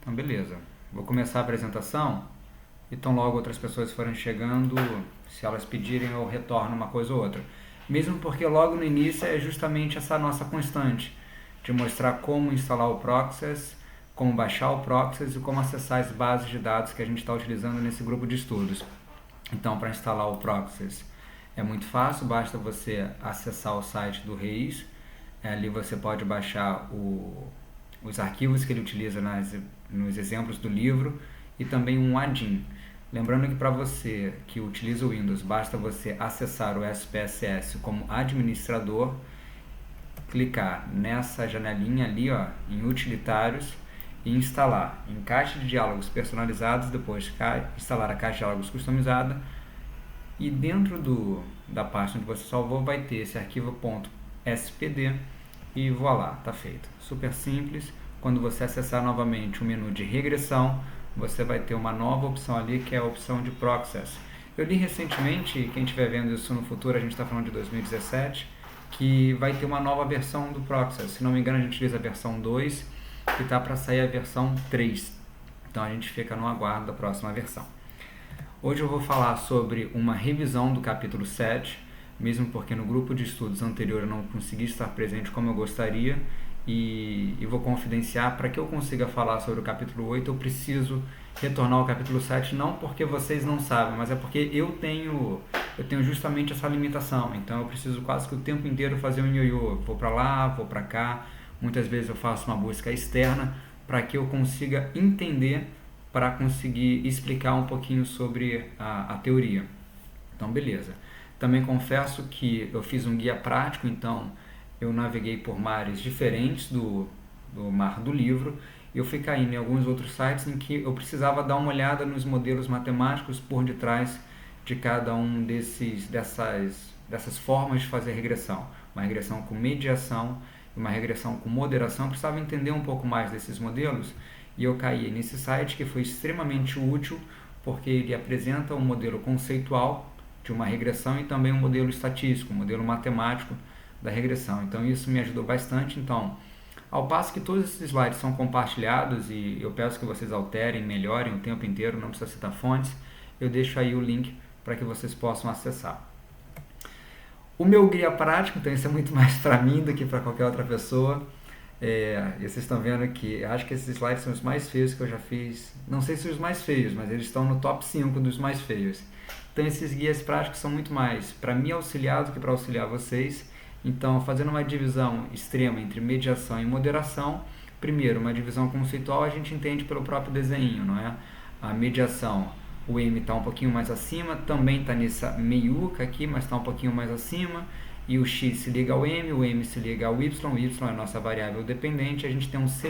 Então, beleza. Vou começar a apresentação e tão logo outras pessoas forem chegando, se elas pedirem, eu retorno uma coisa ou outra. Mesmo porque logo no início é justamente essa nossa constante de mostrar como instalar o Proxys, como baixar o Proxys e como acessar as bases de dados que a gente está utilizando nesse grupo de estudos. Então, para instalar o Proxys é muito fácil, basta você acessar o site do Reis. Ali você pode baixar os arquivos que ele utiliza nos exemplos do livro e também um add-in. Lembrando que para você que utiliza o Windows, basta você acessar o SPSS como administrador, clicar nessa janelinha ali, ó, em utilitários e instalar em caixa de diálogos personalizados, depois instalar a caixa de diálogos customizada e dentro da pasta onde você salvou vai ter esse arquivo .spd e voilá, está feito. Super simples. Quando você acessar novamente o menu de regressão, você vai ter uma nova opção ali que é a opção de Proxys. Eu li recentemente, quem estiver vendo isso no futuro, a gente está falando de 2017, que vai ter uma nova versão do Proxys. Se não me engano, a gente utiliza a versão 2 e está para sair a versão 3. Então a gente fica no aguardo da próxima versão. Hoje eu vou falar sobre uma revisão do capítulo 7, mesmo porque no grupo de estudos anterior eu não consegui estar presente como eu gostaria, e vou confidenciar, para que eu consiga falar sobre o capítulo 8, eu preciso retornar ao capítulo 7, não porque vocês não sabem, mas é porque eu tenho justamente essa limitação, então eu preciso quase que o tempo inteiro fazer um ioiô, vou para lá, vou para cá, muitas vezes eu faço uma busca externa para que eu consiga entender, para conseguir explicar um pouquinho sobre a teoria. Então, beleza. Também confesso que eu fiz um guia prático, então eu naveguei por mares diferentes do mar do livro e eu fui caindo em alguns outros sites em que eu precisava dar uma olhada nos modelos matemáticos por detrás de cada um dessas formas de fazer regressão. Uma regressão com mediação e uma regressão com moderação. Eu precisava entender um pouco mais desses modelos e eu caí nesse site que foi extremamente útil porque ele apresenta um modelo conceitual de uma regressão e também um modelo estatístico, um modelo matemático da regressão. Então isso me ajudou bastante. Então, ao passo que todos esses slides são compartilhados e eu peço que vocês alterem, melhorem o tempo inteiro, não precisa citar fontes, eu deixo aí o link para que vocês possam acessar. O meu guia prático, então isso é muito mais para mim do que para qualquer outra pessoa. E vocês estão vendo que acho que esses slides são os mais feios que eu já fiz. Não sei se os mais feios, mas eles estão no top 5 dos mais feios. Então esses guias práticos são muito mais para me auxiliar do que para auxiliar vocês. Então, fazendo uma divisão extrema entre mediação e moderação, primeiro, uma divisão conceitual a gente entende pelo próprio desenho, não é? A mediação, o M está um pouquinho mais acima, também está nessa meiuca aqui, mas está um pouquinho mais acima, e o X se liga ao M, o M se liga ao Y, o Y é a nossa variável dependente, a gente tem um C'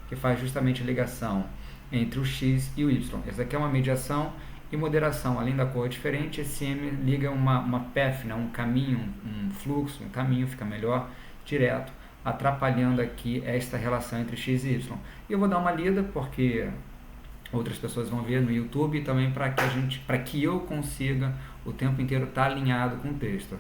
que faz justamente a ligação entre o X e o Y. Essa aqui é uma mediação. E moderação, além da cor diferente, esse M liga uma path, né, um caminho, um fluxo, um caminho, fica melhor, direto, atrapalhando aqui esta relação entre X e Y. E eu vou dar uma lida, porque outras pessoas vão ver no YouTube, e também para que eu consiga o tempo inteiro estar alinhado com o texto.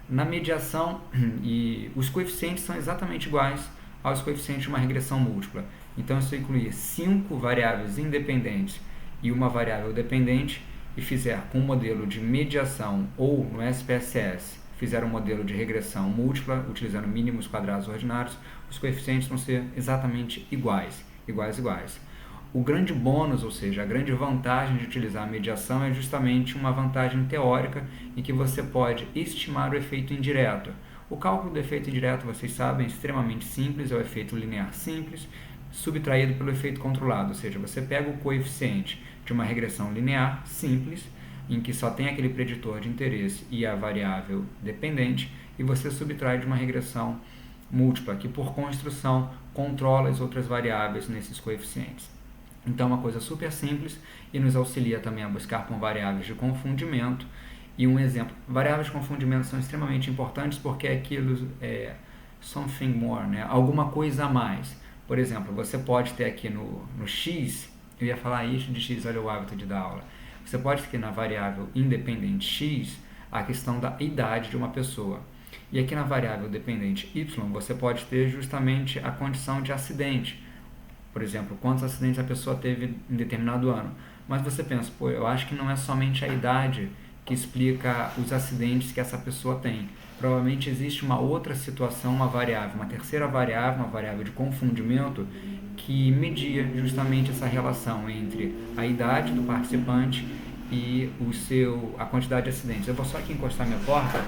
Na mediação, e os coeficientes são exatamente iguais aos coeficientes de uma regressão múltipla. Então, se eu incluir 5 variáveis independentes e uma variável dependente e fizer com um modelo de mediação ou no SPSS, fizer um modelo de regressão múltipla, utilizando mínimos quadrados ordinários, os coeficientes vão ser exatamente iguais. O grande bônus, ou seja, a grande vantagem de utilizar a mediação é justamente uma vantagem teórica em que você pode estimar o efeito indireto. O cálculo do efeito indireto, vocês sabem, é extremamente simples, é o efeito linear simples, subtraído pelo efeito controlado, ou seja, você pega o coeficiente de uma regressão linear simples, em que só tem aquele preditor de interesse e a variável dependente, e você subtrai de uma regressão múltipla, que por construção controla as outras variáveis nesses coeficientes. Então, uma coisa super simples e nos auxilia também a buscar por variáveis de confundimento. E um exemplo, variáveis de confundimento são extremamente importantes porque aquilo é something more, né? Alguma coisa a mais. Por exemplo, você pode ter aqui no X, eu ia falar isso de X, olha o hábito de dar aula. Você pode ter aqui na variável independente X a questão da idade de uma pessoa. E aqui na variável dependente Y você pode ter justamente a condição de acidente. Por exemplo, quantos acidentes a pessoa teve em determinado ano. Mas você pensa, pô, eu acho que não é somente a idade que explica os acidentes que essa pessoa tem. Provavelmente existe uma outra situação, uma variável, uma terceira variável, uma variável de confundimento que media justamente essa relação entre a idade do participante e a quantidade de acidentes. Eu vou só aqui encostar minha porta,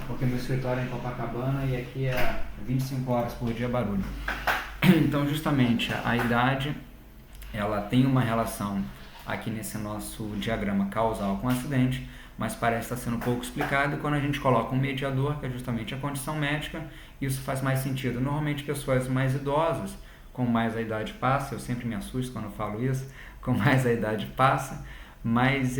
porque meu escritório é em Copacabana e aqui é 25 horas por dia barulho. Então, justamente, a idade, ela tem uma relação aqui nesse nosso diagrama causal com acidente, mas parece estar sendo pouco explicado, e quando a gente coloca um mediador, que é justamente a condição médica, isso faz mais sentido. Normalmente, pessoas mais idosas, com mais a idade passa, eu sempre me assusto quando eu falo isso, com mais a idade passa, mas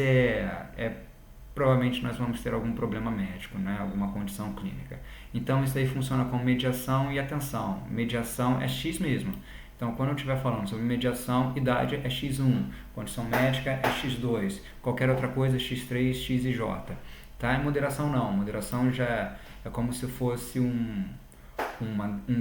provavelmente nós vamos ter algum problema médico, né? Alguma condição clínica. Então isso aí funciona como mediação e atenção. Mediação é X mesmo. Então quando eu estiver falando sobre mediação, idade é X1, condição médica é X2, qualquer outra coisa é X3, X e J. Tá? E moderação não, moderação já é como se fosse um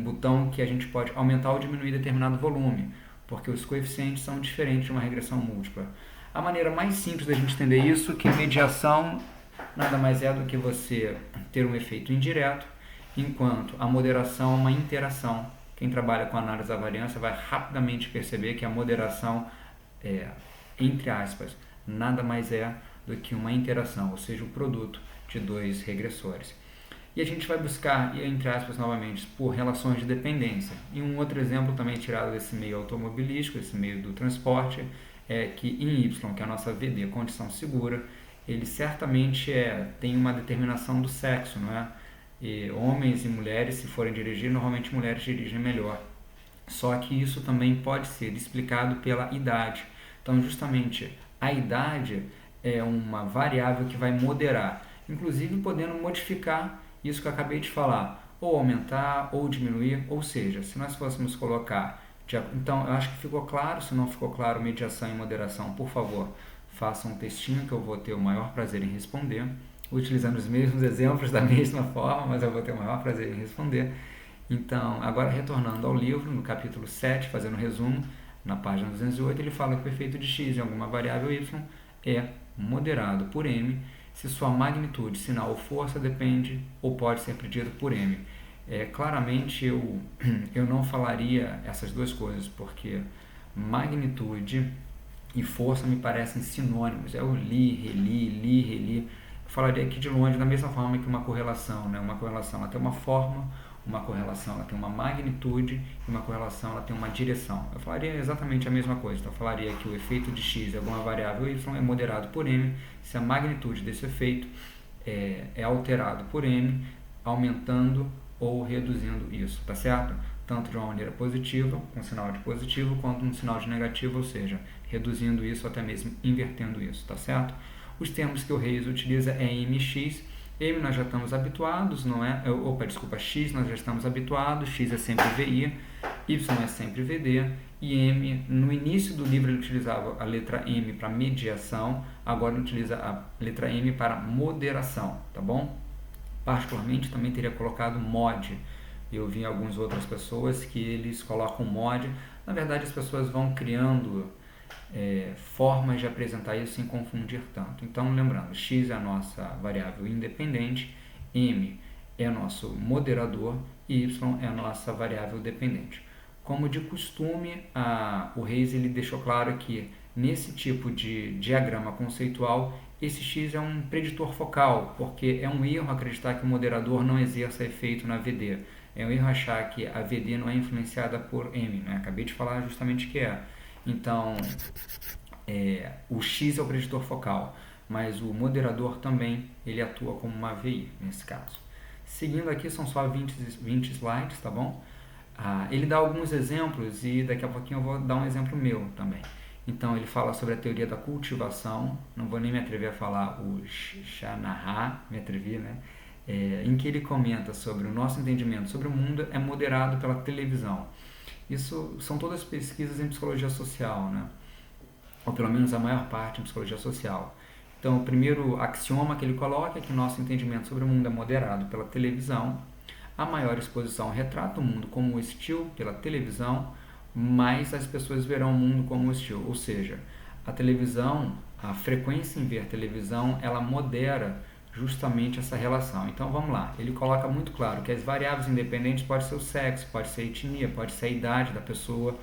botão que a gente pode aumentar ou diminuir determinado volume, porque os coeficientes são diferentes de uma regressão múltipla. A maneira mais simples da gente entender isso é que mediação nada mais é do que você ter um efeito indireto, enquanto a moderação é uma interação. Quem trabalha com análise da variância vai rapidamente perceber que a moderação entre aspas, nada mais é do que uma interação, ou seja, o produto de dois regressores. E a gente vai buscar, entre aspas, novamente, por relações de dependência. E um outro exemplo também tirado desse meio automobilístico, esse meio do transporte, é que em Y, que é a nossa VD, condição segura, ele certamente tem uma determinação do sexo, não é? E homens e mulheres, se forem dirigir, normalmente mulheres dirigem melhor. Só que isso também pode ser explicado pela idade. Então, justamente, a idade é uma variável que vai moderar, inclusive podendo modificar isso que eu acabei de falar, ou aumentar, ou diminuir, ou seja, se nós fôssemos colocar... Então, eu acho que ficou claro. Se não ficou claro, mediação e moderação, por favor, façam um textinho que eu vou ter o maior prazer em responder, utilizando os mesmos exemplos da mesma forma, mas eu vou ter o maior prazer em responder. Então, agora retornando ao livro, no capítulo 7, fazendo um resumo, na página 208, ele fala que o efeito de x em alguma variável y é moderado por m, se sua magnitude, sinal ou força depende ou pode ser predido por m. Claramente eu não falaria essas duas coisas, porque magnitude e força me parecem sinônimos. Eu reli. Eu falaria aqui de longe da mesma forma que uma correlação, né? Uma correlação ela tem uma forma, uma correlação ela tem uma magnitude e uma correlação ela tem uma direção. Eu falaria exatamente a mesma coisa. Então eu falaria que o efeito de x em alguma variável y é moderado por m se a magnitude desse efeito é alterado por m, aumentando ou reduzindo isso, tá certo? Tanto de uma maneira positiva, com sinal de positivo, quanto um sinal de negativo, ou seja, reduzindo isso, até mesmo invertendo isso, tá certo? Os termos que o Reis utiliza é mx, m nós já estamos habituados, não é? X nós já estamos habituados, x é sempre VI, y é sempre VD, e m, no início do livro ele utilizava a letra M para mediação, agora ele utiliza a letra M para moderação, tá bom? Particularmente também teria colocado mod. Eu vi algumas outras pessoas que eles colocam mod. Na verdade, as pessoas vão criando formas de apresentar isso sem confundir tanto. Então, lembrando, x é a nossa variável independente, m é nosso moderador e y é a nossa variável dependente. Como de costume, o Reis ele deixou claro que nesse tipo de diagrama conceitual, esse x é um preditor focal, porque é um erro acreditar que o moderador não exerça efeito na VD. É um erro achar que a VD não é influenciada por M, né? Acabei de falar justamente que é. Então, o x é o preditor focal, mas o moderador também ele atua como uma VI nesse caso. Seguindo aqui, são só 20 slides, tá bom? Ele dá alguns exemplos e daqui a pouquinho eu vou dar um exemplo meu também. Então, ele fala sobre a teoria da cultivação, não vou nem me atrever a falar o Shanahan, me atrevi, né? Em que ele comenta sobre o nosso entendimento sobre o mundo é moderado pela televisão. Isso são todas pesquisas em psicologia social, né? Ou pelo menos a maior parte em psicologia social. Então, o primeiro axioma que ele coloca é que nosso entendimento sobre o mundo é moderado pela televisão. A maior exposição retrata o mundo como hostil pela televisão. mais as pessoas verão o mundo como hostil. Ou seja, a televisão, a frequência em ver televisão, ela modera justamente essa relação. Então vamos lá, ele coloca muito claro que as variáveis independentes pode ser o sexo, pode ser a etnia, pode ser a idade da pessoa.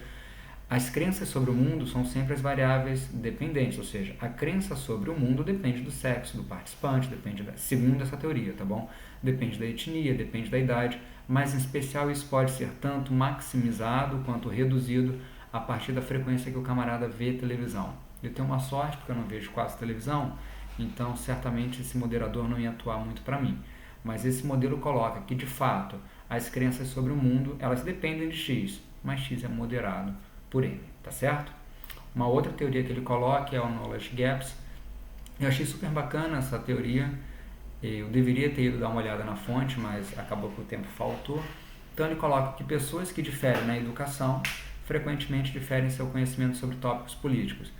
As crenças sobre o mundo são sempre as variáveis dependentes, ou seja, a crença sobre o mundo depende do sexo do participante, segundo essa teoria, tá bom? Depende da etnia, depende da idade, mas em especial isso pode ser tanto maximizado quanto reduzido a partir da frequência que o camarada vê televisão. Eu tenho uma sorte porque eu não vejo quase televisão, então certamente esse moderador não ia atuar muito para mim. Mas esse modelo coloca que de fato as crenças sobre o mundo elas dependem de X, mas X é moderado por N, tá certo? Uma outra teoria que ele coloca é o Knowledge Gaps. Eu achei super bacana essa teoria. Eu deveria ter ido dar uma olhada na fonte, mas acabou que o tempo faltou. Então ele coloca que pessoas que diferem na educação frequentemente diferem em seu conhecimento sobre tópicos políticos.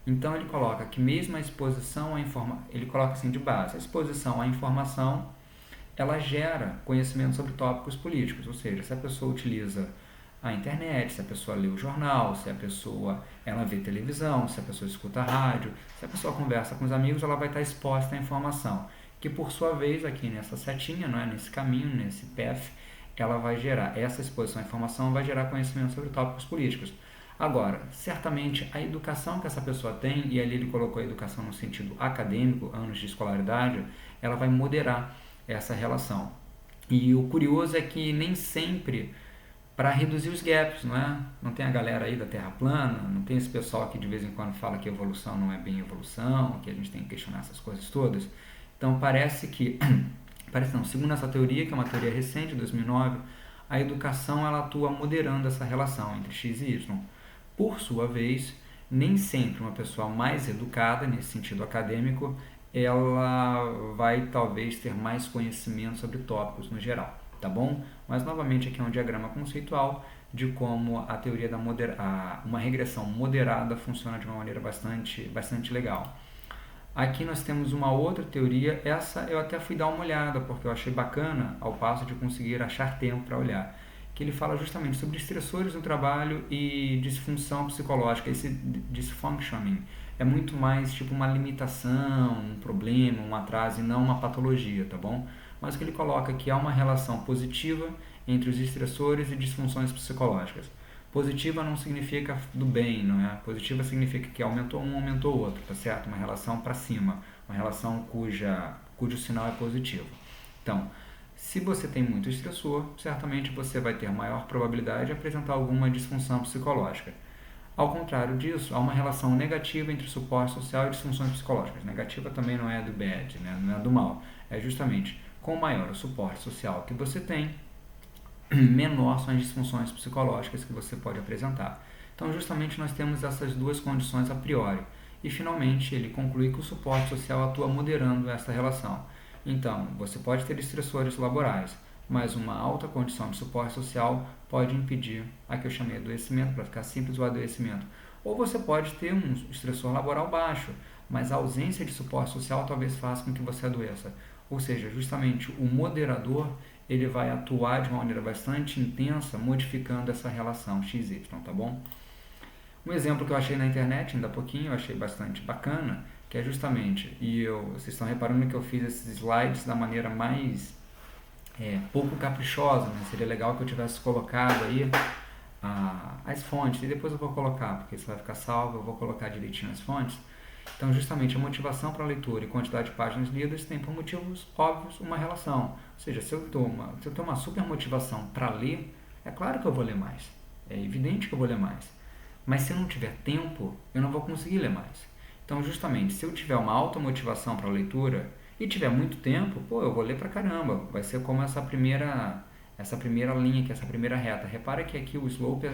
Então ele coloca que mesmo a exposição à informação, ele coloca assim de base, a exposição à informação, ela gera conhecimento sobre tópicos políticos, ou seja, se a pessoa utiliza a internet, se a pessoa lê o jornal, se a pessoa ela vê televisão, se a pessoa escuta rádio, se a pessoa conversa com os amigos, ela vai estar exposta à informação, que por sua vez aqui nessa setinha, não é, nesse caminho, nesse path, ela vai gerar, essa exposição à informação vai gerar conhecimento sobre tópicos políticos. Agora, certamente a educação que essa pessoa tem, e ali ele colocou a educação no sentido acadêmico, anos de escolaridade, ela vai moderar essa relação. E o curioso é que nem sempre para reduzir os gaps, não é? Não tem a galera aí da Terra plana, não tem esse pessoal que de vez em quando fala que evolução não é bem evolução, que a gente tem que questionar essas coisas todas. Então parece que, segundo essa teoria, que é uma teoria recente, de 2009, a educação ela atua moderando essa relação entre X e Y. Por sua vez, nem sempre uma pessoa mais educada, nesse sentido acadêmico, ela vai talvez ter mais conhecimento sobre tópicos no geral. Tá bom? Mas novamente aqui é um diagrama conceitual de como a teoria da uma regressão moderada funciona de uma maneira bastante legal. Aqui nós temos uma outra teoria, essa eu até fui dar uma olhada porque eu achei bacana ao passo de conseguir achar tempo para olhar, que ele fala justamente sobre estressores no trabalho e disfunção psicológica, esse dysfunctioning. É muito mais tipo uma limitação, um problema, um atraso e não uma patologia, tá bom? Mas que ele coloca que há uma relação positiva entre os estressores e disfunções psicológicas. Positiva não significa do bem, não é? Positiva significa que aumentou um, aumentou o outro, tá certo? Uma relação para cima, uma relação cujo sinal é positivo. Então, se você tem muito estressor, certamente você vai ter maior probabilidade de apresentar alguma disfunção psicológica. Ao contrário disso, há uma relação negativa entre suporte social e disfunções psicológicas. Negativa também não é do bad, né? Não é do mal, é justamente com maior o suporte social que você tem, menor são as disfunções psicológicas que você pode apresentar. Então, justamente nós temos essas duas condições a priori. E, finalmente, ele conclui que o suporte social atua moderando essa relação. Então, você pode ter estressores laborais, mas uma alta condição de suporte social pode impedir a que eu chamei de adoecimento, para ficar simples o adoecimento. Ou você pode ter um estressor laboral baixo, mas a ausência de suporte social talvez faça com que você adoeça. Ou seja, justamente o moderador ele vai atuar de uma maneira bastante intensa, modificando essa relação XY, tá bom? Um exemplo que eu achei na internet, ainda há pouquinho, eu achei bastante bacana, que é justamente, vocês estão reparando que eu fiz esses slides da maneira mais pouco caprichosa, né? Seria legal que eu tivesse colocado aí as fontes, e depois eu vou colocar, porque isso vai ficar salvo, eu vou colocar direitinho as fontes. Então, justamente, a motivação para a leitura e quantidade de páginas lidas tem, por motivos óbvios, uma relação. Ou seja, se eu tenho uma super motivação para ler, é claro que eu vou ler mais. É evidente que eu vou ler mais. Mas se eu não tiver tempo, eu não vou conseguir ler mais. Então, justamente, se eu tiver uma alta motivação para a leitura e tiver muito tempo, eu vou ler pra caramba. Vai ser como essa primeira linha aqui, essa primeira reta. Repara que aqui o slope,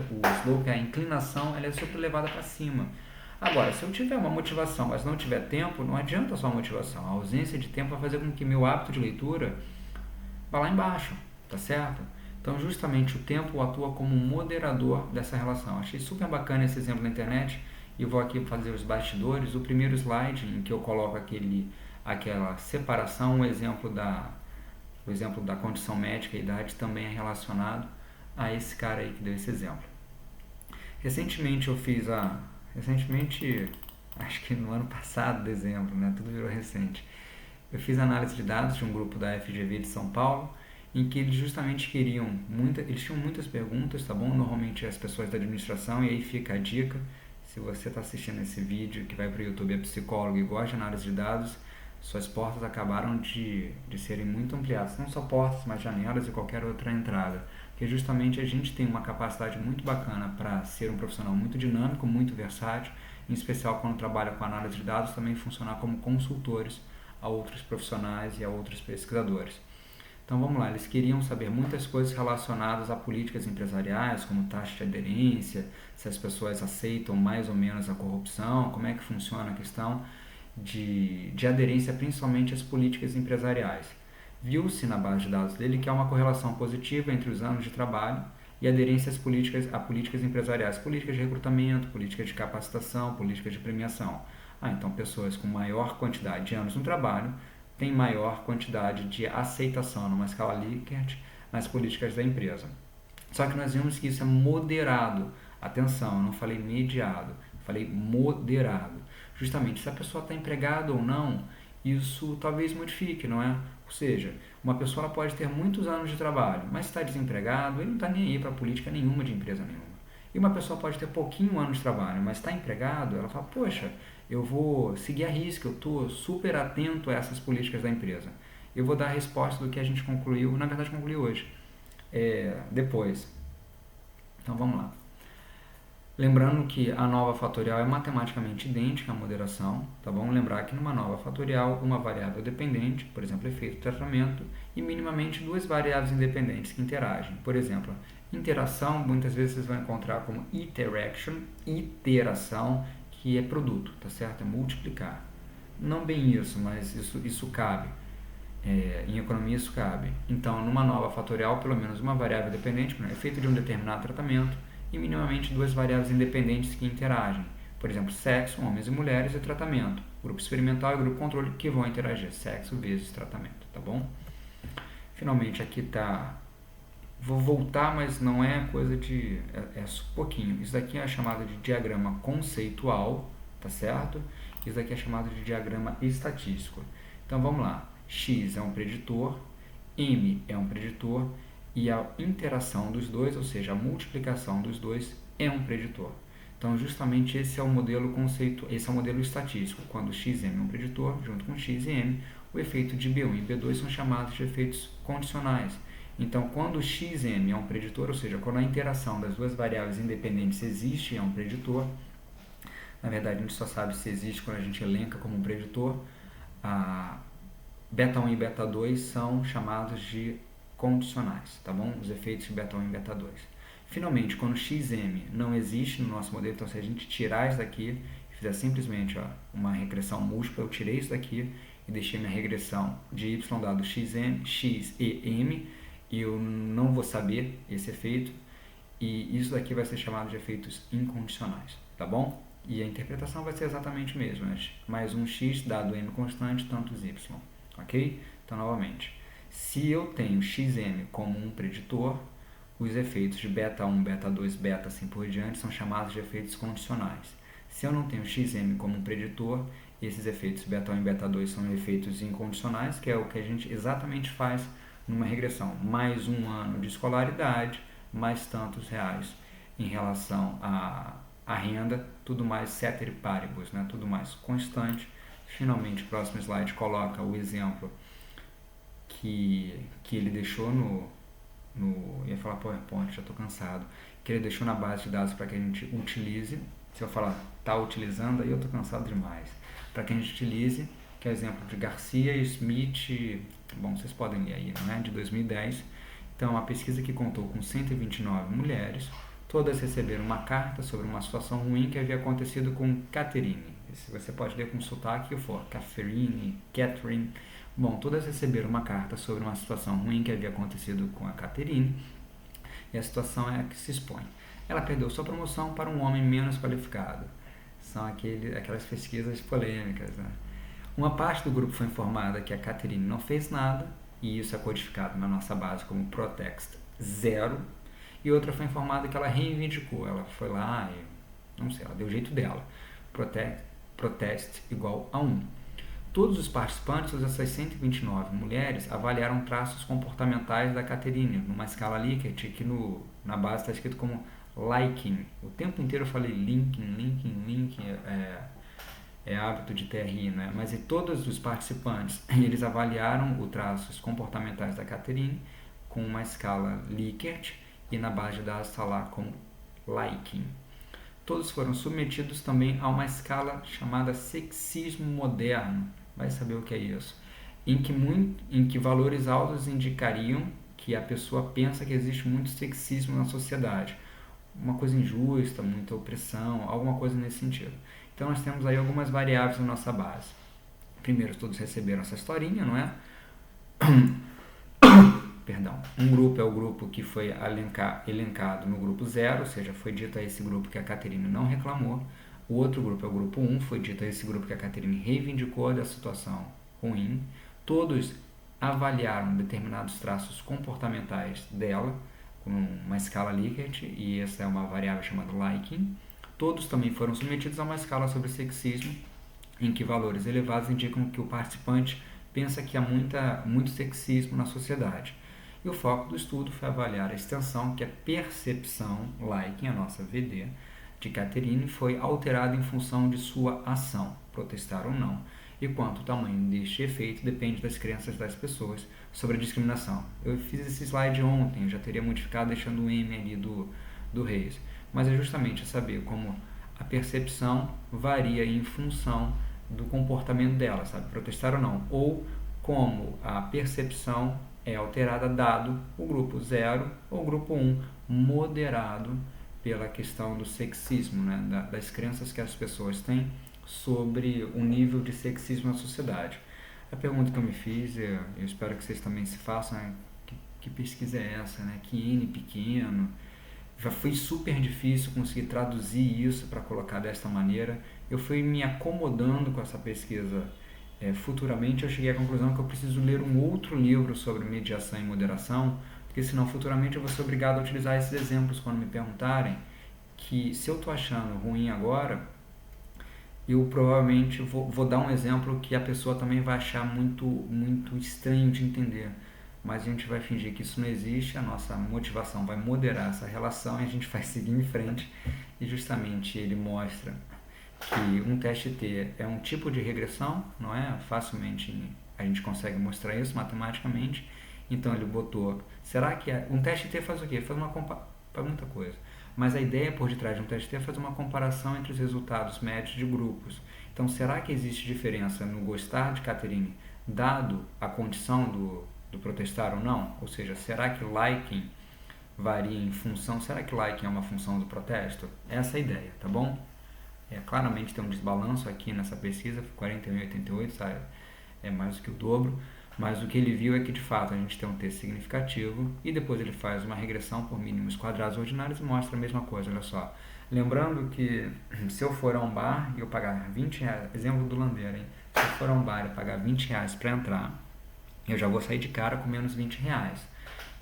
a inclinação, ela é super elevada para cima. Agora, se eu tiver uma motivação, mas não tiver tempo, não adianta só a motivação. A ausência de tempo vai fazer com que meu hábito de leitura vá lá embaixo, tá certo? Então, justamente, o tempo atua como um moderador dessa relação. Achei super bacana esse exemplo na internet e vou aqui fazer os bastidores. O primeiro slide em que eu coloco aquela separação, o exemplo da condição médica e idade também é relacionado a esse cara aí que deu esse exemplo. Recentemente eu fiz Recentemente, acho que no ano passado, dezembro, né? Tudo virou recente. Eu fiz análise de dados de um grupo da FGV de São Paulo, em que eles justamente eles tinham muitas perguntas, tá bom? Normalmente as pessoas da administração, e aí fica a dica, se você está assistindo esse vídeo que vai para o YouTube, é psicólogo e gosta de análise de dados, suas portas acabaram de serem muito ampliadas, não só portas, mas janelas e qualquer outra entrada, porque justamente a gente tem uma capacidade muito bacana para ser um profissional muito dinâmico, muito versátil, em especial quando trabalha com análise de dados, também funcionar como consultores a outros profissionais e a outros pesquisadores. Então vamos lá, eles queriam saber muitas coisas relacionadas a políticas empresariais, como taxa de aderência, se as pessoas aceitam mais ou menos a corrupção, como é que funciona a questão de aderência principalmente às políticas empresariais. Viu-se na base de dados dele que há uma correlação positiva entre os anos de trabalho e aderência a políticas empresariais, políticas de recrutamento, políticas de capacitação, políticas de premiação. Então pessoas com maior quantidade de anos no trabalho têm maior quantidade de aceitação numa escala Likert nas políticas da empresa. Só que nós vimos que isso é moderado. Atenção, eu não falei mediado, falei moderado. Justamente, se a pessoa está empregada ou não, isso talvez modifique, não é? Ou seja, uma pessoa ela pode ter muitos anos de trabalho, mas se está desempregado, ele não está nem aí para política nenhuma de empresa nenhuma. E uma pessoa pode ter pouquinho anos de trabalho, mas está empregado, ela fala, poxa, eu vou seguir a risca, eu estou super atento a essas políticas da empresa. Eu vou dar a resposta do que a gente concluiu, na verdade concluiu hoje, depois. Então vamos lá. Lembrando que a nova fatorial é matematicamente idêntica à moderação, tá bom? Lembrar que numa nova fatorial, uma variável dependente, por exemplo, efeito de tratamento, e minimamente duas variáveis independentes que interagem. Por exemplo, interação, muitas vezes vocês vão encontrar como iteração, que é produto, tá certo? É multiplicar. Não bem isso, mas isso cabe. Em economia isso cabe. Então, numa nova fatorial, pelo menos uma variável dependente, efeito de um determinado tratamento, e minimamente duas variáveis independentes que interagem. Por exemplo, sexo, homens e mulheres, e tratamento. Grupo experimental e grupo controle que vão interagir. Sexo vezes tratamento, tá bom? Finalmente, aqui está... Vou voltar, mas não é coisa de... É pouquinho. Isso daqui é chamado de diagrama conceitual, tá certo? Isso daqui é chamado de diagrama estatístico. Então, vamos lá. X é um preditor, M é um preditor, e a interação dos dois, ou seja, a multiplicação dos dois, é um preditor. Então, justamente esse é o modelo esse é o modelo estatístico. Quando xm é um preditor, junto com x e m, o efeito de B1 e B2 são chamados de efeitos condicionais. Então, quando xm é um preditor, ou seja, quando a interação das duas variáveis independentes existe, é um preditor. Na verdade, a gente só sabe se existe quando a gente elenca como um preditor. A beta 1 e beta 2 são chamados de condicionais, tá bom? Os efeitos de beta 1 e beta 2. Finalmente, quando xm não existe no nosso modelo, então se a gente tirar isso daqui e fizer simplesmente uma regressão múltipla, eu tirei isso daqui e deixei minha regressão de y dado xm, x e m, e eu não vou saber esse efeito, e isso daqui vai ser chamado de efeitos incondicionais, tá bom? E a interpretação vai ser exatamente a mesma, né? Mais um x dado m constante, tantos y, ok? Então, novamente, se eu tenho xm como um preditor, os efeitos de beta 1, beta 2, beta assim por diante são chamados de efeitos condicionais. Se eu não tenho xm como um preditor, esses efeitos beta 1 e beta 2 são efeitos incondicionais, que é o que a gente exatamente faz numa regressão. Mais um ano de escolaridade, mais tantos reais em relação à renda, tudo mais ceteris paribus, né? Tudo mais constante. Finalmente, o próximo slide coloca o exemplo que ele deixou ia falar PowerPoint, já estou cansado, que ele deixou na base de dados para que a gente utilize. Se eu falar está utilizando, aí eu estou cansado demais. Para que a gente utilize, que é o exemplo de Garcia e Smith, bom, vocês podem ler aí, não é? De 2010. Então, a pesquisa que contou com 129 mulheres, todas receberam uma carta sobre uma situação ruim que havia acontecido com Catherine. Se você pode ler com sotaque que for, Catherine. Bom, todas receberam uma carta sobre uma situação ruim que havia acontecido com a Catherine, e a situação é a que se expõe. Ela perdeu sua promoção para um homem menos qualificado. São aquelas pesquisas polêmicas, né? Uma parte do grupo foi informada que a Catherine não fez nada, e isso é codificado na nossa base como protext 0, e outra foi informada que ela reivindicou, ela foi lá e, não sei, ela deu o jeito dela, protest igual a 1. Todos os participantes, essas 129 mulheres, avaliaram traços comportamentais da Catherine, numa escala Likert, que na base está escrito como liking. O tempo inteiro eu falei linking, é hábito de TRI, né? Mas e todos os participantes, eles avaliaram os traços comportamentais da Catherine com uma escala Likert e na base da está lá como liking. Todos foram submetidos também a uma escala chamada sexismo moderno, vai saber o que é isso, em que valores altos indicariam que a pessoa pensa que existe muito sexismo na sociedade, uma coisa injusta, muita opressão, alguma coisa nesse sentido. Então nós temos aí algumas variáveis na nossa base. Primeiro, todos receberam essa historinha, não é? Perdão. Um grupo é o grupo que foi elencado no grupo 0, ou seja, foi dito a esse grupo que a Catherine não reclamou. O outro grupo é o grupo 1, foi dito a esse grupo que a Catherine reivindicou da situação ruim. Todos avaliaram determinados traços comportamentais dela, com uma escala Likert, e essa é uma variável chamada liking. Todos também foram submetidos a uma escala sobre sexismo, em que valores elevados indicam que o participante pensa que há muito sexismo na sociedade. E o foco do estudo foi avaliar a extensão que a percepção, liking, a nossa VD, de Catherine foi alterada em função de sua ação, protestar ou não, e quanto o tamanho deste efeito depende das crenças das pessoas sobre a discriminação. Eu fiz esse slide ontem, eu já teria modificado deixando o M ali do Reis, mas é justamente saber como a percepção varia em função do comportamento dela, sabe, protestar ou não, ou como a percepção é alterada dado o grupo 0 ou o grupo 1 moderado pela questão do sexismo, né, das crenças que as pessoas têm sobre o nível de sexismo na sociedade. A pergunta que eu me fiz, eu espero que vocês também se façam, é que pesquisa é essa, né? Que N pequeno, já foi super difícil conseguir traduzir isso para colocar desta maneira. Eu fui me acomodando com essa pesquisa. Futuramente eu cheguei à conclusão que eu preciso ler um outro livro sobre mediação e moderação, porque senão futuramente eu vou ser obrigado a utilizar esses exemplos quando me perguntarem, que se eu estou achando ruim agora, eu provavelmente vou dar um exemplo que a pessoa também vai achar muito estranho de entender, mas a gente vai fingir que isso não existe, a nossa motivação vai moderar essa relação e a gente vai seguir em frente, e justamente ele mostra que um teste T é um tipo de regressão, não é? Facilmente a gente consegue mostrar isso matematicamente. Então ele botou, será que um teste T faz o quê? Faz muita coisa. Mas a ideia por detrás de um teste T é fazer uma comparação entre os resultados médios de grupos. Então será que existe diferença no gostar de Catherine, dado a condição do protestar ou não? Ou seja, será que liking varia em função, será que liking é uma função do protesto? Essa é a ideia, tá bom? Claramente tem um desbalanço aqui nessa pesquisa, 41,88, sabe? É mais do que o dobro, mas o que ele viu é que de fato a gente tem um texto significativo e depois ele faz uma regressão por mínimos quadrados ordinários e mostra a mesma coisa, olha só. Lembrando que se eu for a um bar e eu pagar 20 reais, exemplo do Landeira, hein? Se eu for a um bar e pagar 20 reais para entrar, eu já vou sair de cara com menos 20 reais.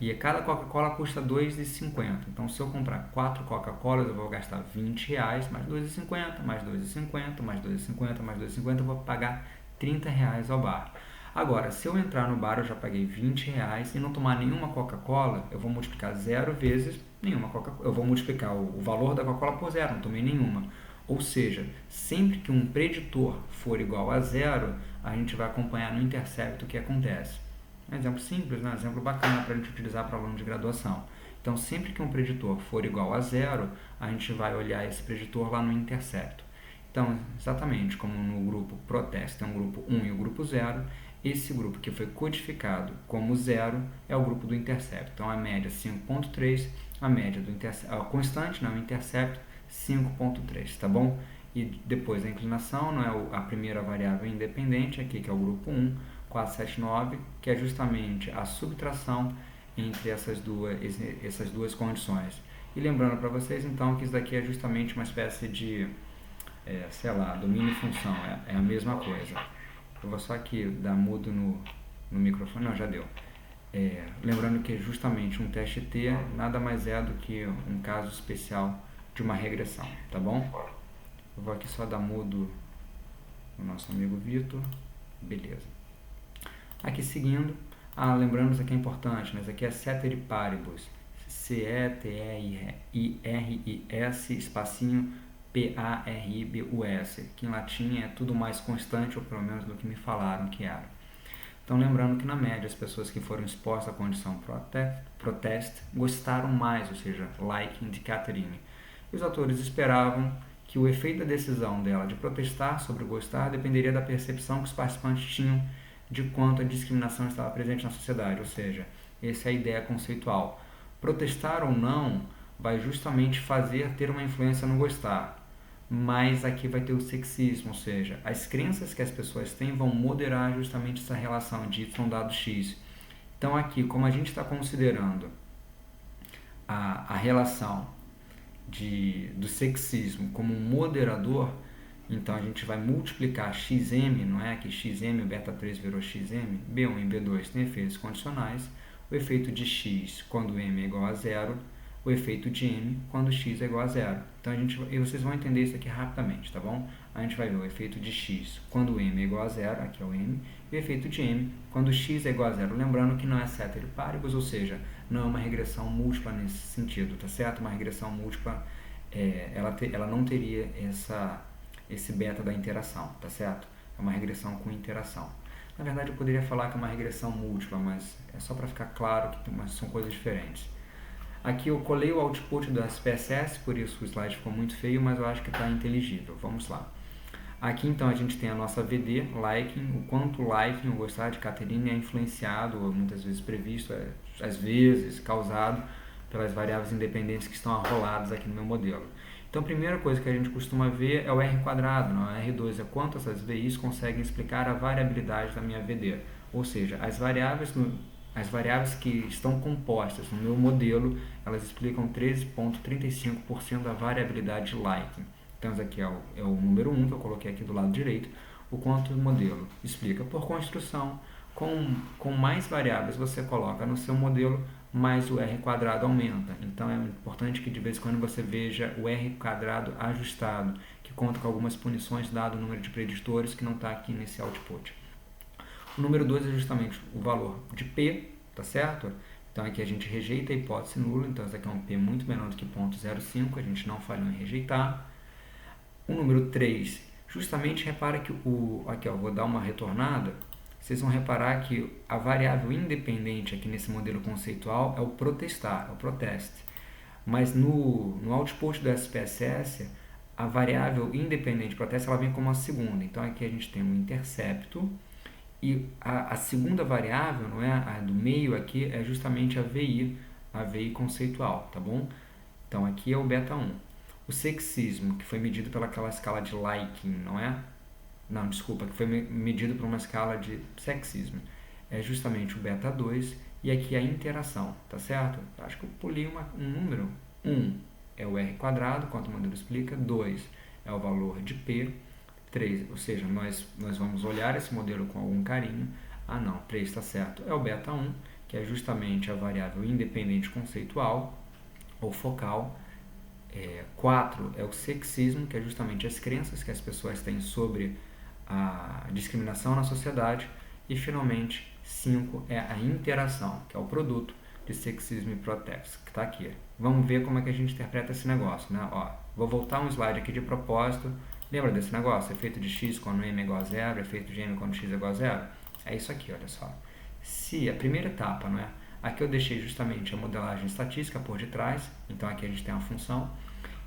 E cada Coca-Cola custa R$ 2,50. Então, se eu comprar 4 Coca-Colas, eu vou gastar R$20, mais R$ 2,50, mais R$ 2,50, mais R$ 2,50, mais R$ 2,50, eu vou pagar R$ 30 ao bar. Agora, se eu entrar no bar, eu já paguei R$20 e não tomar nenhuma Coca-Cola, eu vou multiplicar 0 vezes nenhuma Coca-Cola. Eu vou multiplicar o valor da Coca-Cola por 0, não tomei nenhuma. Ou seja, sempre que um preditor for igual a 0, a gente vai acompanhar no intercepto o que acontece. Um exemplo simples, né? Um exemplo bacana para a gente utilizar para aluno de graduação. Então, sempre que um preditor for igual a 0, a gente vai olhar esse preditor lá no intercepto. Então, exatamente como no grupo proteste tem um grupo 1 e o grupo 0, esse grupo que foi codificado como 0 é o grupo do intercepto. Então, a média 5,3, a média do intercepto, a constante, o intercepto 5,3, tá bom? E depois a inclinação, não é a primeira variável independente aqui, que é o grupo 1, 479, que é justamente a subtração entre essas duas condições. E lembrando para vocês, então, que isso daqui é justamente uma espécie de, domínio e função, é a mesma coisa. Eu vou só aqui dar mudo no microfone, não, já deu. Lembrando que justamente um teste T nada mais é do que um caso especial de uma regressão, tá bom? Eu vou aqui só dar mudo o nosso amigo Vitor. Beleza. Aqui seguindo, lembrando isso aqui é importante, né? Isso aqui é Ceteris Paribus, C-E-T-E-R-I-S, espacinho P-A-R-I-B-U-S, que em latim é tudo mais constante, ou pelo menos do que me falaram que era. Então, lembrando que na média as pessoas que foram expostas à condição protest gostaram mais, ou seja, liking de Catherine. E os autores esperavam que o efeito da decisão dela de protestar sobre o gostar dependeria da percepção que os participantes tinham de quanto a discriminação estava presente na sociedade, ou seja, essa é a ideia conceitual. Protestar ou não vai justamente ter uma influência no gostar, mas aqui vai ter o sexismo, ou seja, as crenças que as pessoas têm vão moderar justamente essa relação de Y dado X. Então aqui, como a gente está considerando a relação do sexismo como um moderador, então a gente vai multiplicar XM, não é? Que XM, o beta 3 virou XM, B1 e B2 tem efeitos condicionais, o efeito de X quando M é igual a zero, o efeito de M quando X é igual a zero. Então e vocês vão entender isso aqui rapidamente, tá bom? A gente vai ver o efeito de X quando M é igual a zero, aqui é o M, e o efeito de M quando X é igual a zero. Lembrando que não é Ceteris Paribus, ou seja, não é uma regressão múltipla nesse sentido, tá certo? Uma regressão múltipla, ela não teria esse beta da interação, tá certo? É uma regressão com interação. Na verdade, eu poderia falar que é uma regressão múltipla, mas é só para ficar claro que são coisas diferentes. Aqui eu colei o output do SPSS, por isso o slide ficou muito feio, mas eu acho que está inteligível. Vamos lá. Aqui então a gente tem a nossa VD, liking, o quanto o liking, o gostar de Catherine é influenciado, ou muitas vezes previsto, às vezes causado pelas variáveis independentes que estão arroladas aqui no meu modelo. Então a primeira coisa que a gente costuma ver é o R quadrado, não é? R2 é quanto essas VIs conseguem explicar a variabilidade da minha VD, ou seja, as variáveis que estão compostas no meu modelo, elas explicam 13,35% da variabilidade de liking. Então, esse aqui é o número 1 que eu coloquei aqui do lado direito, o quanto o modelo explica por construção. Com mais variáveis você coloca no seu modelo, mais o R quadrado aumenta. Então, é importante que de vez em quando você veja o R quadrado ajustado, que conta com algumas punições dado o número de preditores que não está aqui nesse output. O número 2 é justamente o valor de P, tá certo? Então aqui a gente rejeita a hipótese nula, então esse aqui é um P muito menor do que 0,05, a gente não falhou em rejeitar. O número 3, justamente repara que aqui ó, vou dar uma retornada, vocês vão reparar que a variável independente aqui nesse modelo conceitual é o protestar, é o protest. Mas no output do SPSS, a variável independente protest ela vem como a segunda. Então aqui a gente tem um intercepto, e a segunda variável, não é? A do meio aqui é justamente a VI conceitual, tá bom? Então aqui é o beta 1. O sexismo, que foi medido pelaquela escala de liking, não é? Não, desculpa, que foi medido por uma escala de sexismo. É justamente o beta 2 e aqui a interação, tá certo? Acho que eu pulei um número. 1 é o R quadrado, quanto o modelo explica. 2 é o valor de P. 3, ou seja, nós vamos olhar esse modelo com algum carinho. Ah não, 3 está certo. É o beta 1, que é justamente a variável independente conceitual ou focal. 4 é o sexismo, que é justamente as crenças que as pessoas têm sobre a discriminação na sociedade. E finalmente 5 é a interação, que é o produto de sexismo e protesto, que está aqui. Vamos ver como é que a gente interpreta esse negócio, né? Ó, vou voltar um slide aqui de propósito. Lembra desse negócio? Efeito de x quando m é igual a zero, efeito de m quando x é igual a zero? É isso aqui, olha só. Se a primeira etapa, não é? Aqui eu deixei justamente a modelagem estatística por detrás, então aqui a gente tem uma função.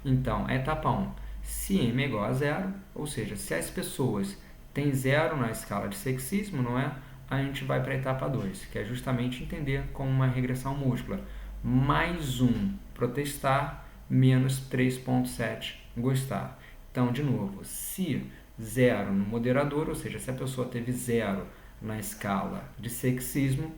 Então, a etapa 1, se m é igual a zero, ou seja, se as pessoas têm zero na escala de sexismo, não é? A gente vai para a etapa 2, que é justamente entender como uma regressão múltipla. Mais 1 protestar, menos 3,7 gostar. Então, de novo, se 0 no moderador, ou seja, se a pessoa teve 0 na escala de sexismo,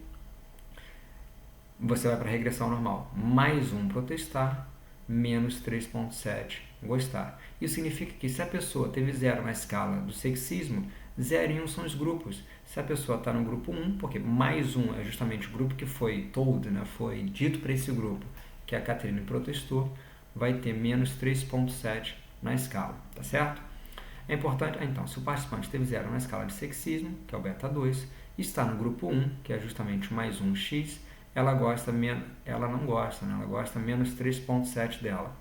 você vai para a regressão normal. Mais 1 protestar, menos 3,7 gostar. Isso significa que se a pessoa teve 0 na escala do sexismo, 0 e 1 são os grupos. Se a pessoa está no grupo 1, porque mais 1 é justamente o grupo que foi told, né, foi dito para esse grupo, que a Catrine protestou, vai ter menos 3,7 na escala, tá certo? É importante, então, se o participante teve 0 na escala de sexismo, que é o beta 2, está no grupo 1, que é justamente o mais 1x, ela não gosta, né? Ela gosta menos 3,7 dela.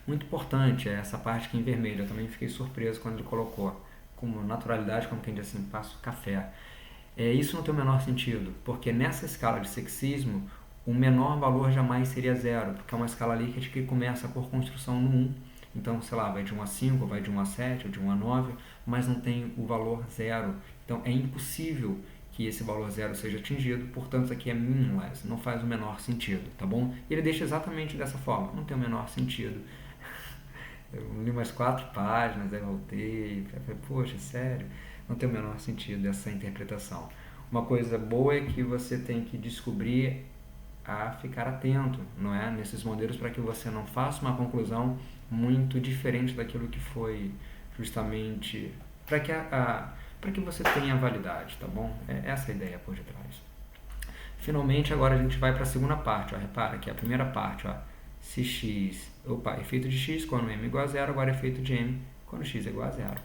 Muito importante é essa parte aqui em vermelho, eu também fiquei surpreso quando ele colocou, com naturalidade, como quem diz assim, passo café. Isso não tem o menor sentido, porque nessa escala de sexismo, o menor valor jamais seria 0, porque é uma escala ali que começa por construção no 1. Então, sei lá, vai de 1 a 5, vai de 1 a 7, ou de 1 a 9, mas não tem o valor 0. Então, é impossível que esse valor 0 seja atingido, portanto, isso aqui é meaningless, não faz o menor sentido, tá bom? E ele deixa exatamente dessa forma, não tem o menor sentido. Eu li umas 4 páginas, aí voltei, falei, poxa, sério? Não tem o menor sentido essa interpretação. Uma coisa boa é que você tem que descobrir a ficar atento, não é? Nesses modelos, para que você não faça uma conclusão muito diferente daquilo que foi justamente para que você tenha validade, tá bom? É essa a ideia por detrás. Finalmente, agora a gente vai para a segunda parte, ó. Repara que a primeira parte, ó, se x, efeito de x quando m igual a 0, agora efeito de m quando x é igual a 0.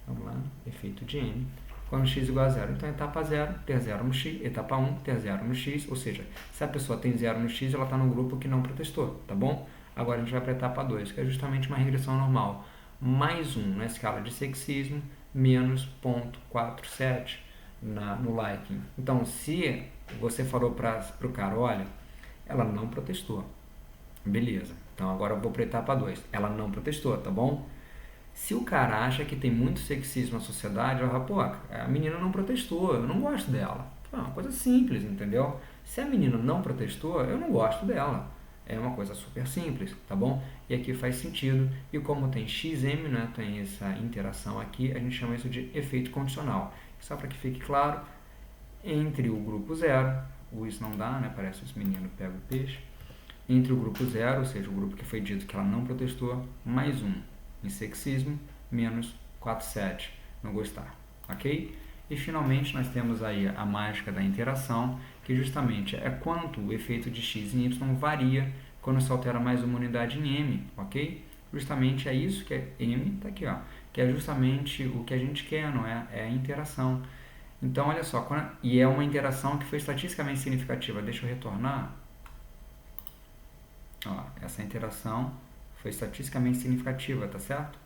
Vamos lá, efeito de m quando x é igual a 0. Então, etapa 0, ter 0 no x, etapa 1, ter 0 no x, ou seja, se a pessoa tem 0 no x, ela está no grupo que não protestou, tá bom? Agora a gente vai para a etapa 2, que é justamente uma regressão normal. Mais 1 na escala de sexismo, menos 0,47 no liking. Então, se você falou para o cara, olha, ela não protestou. Beleza, então agora eu vou para a etapa 2. Ela não protestou, tá bom? Se o cara acha que tem muito sexismo na sociedade, ela fala, pô, a menina não protestou, eu não gosto dela. É uma coisa simples, entendeu? Se a menina não protestou, eu não gosto dela. É uma coisa super simples, tá bom? E aqui faz sentido. E como tem XM, né, tem essa interação aqui, a gente chama isso de efeito condicional. Só para que fique claro, entre o grupo 0, isso não dá, né? Parece os meninos pegam o peixe. Entre o grupo 0, ou seja, o grupo que foi dito que ela não protestou, mais 1 em sexismo, menos 4,7 no gostar, ok? E finalmente nós temos aí a mágica da interação, que justamente é quanto o efeito de x em y varia quando se altera mais uma unidade em m, ok? Justamente é isso que é m, tá aqui, ó, que é justamente o que a gente quer, não é? É a interação. Então, olha só, e é uma interação que foi estatisticamente significativa. Deixa eu retornar. Ó, essa interação foi estatisticamente significativa, tá certo?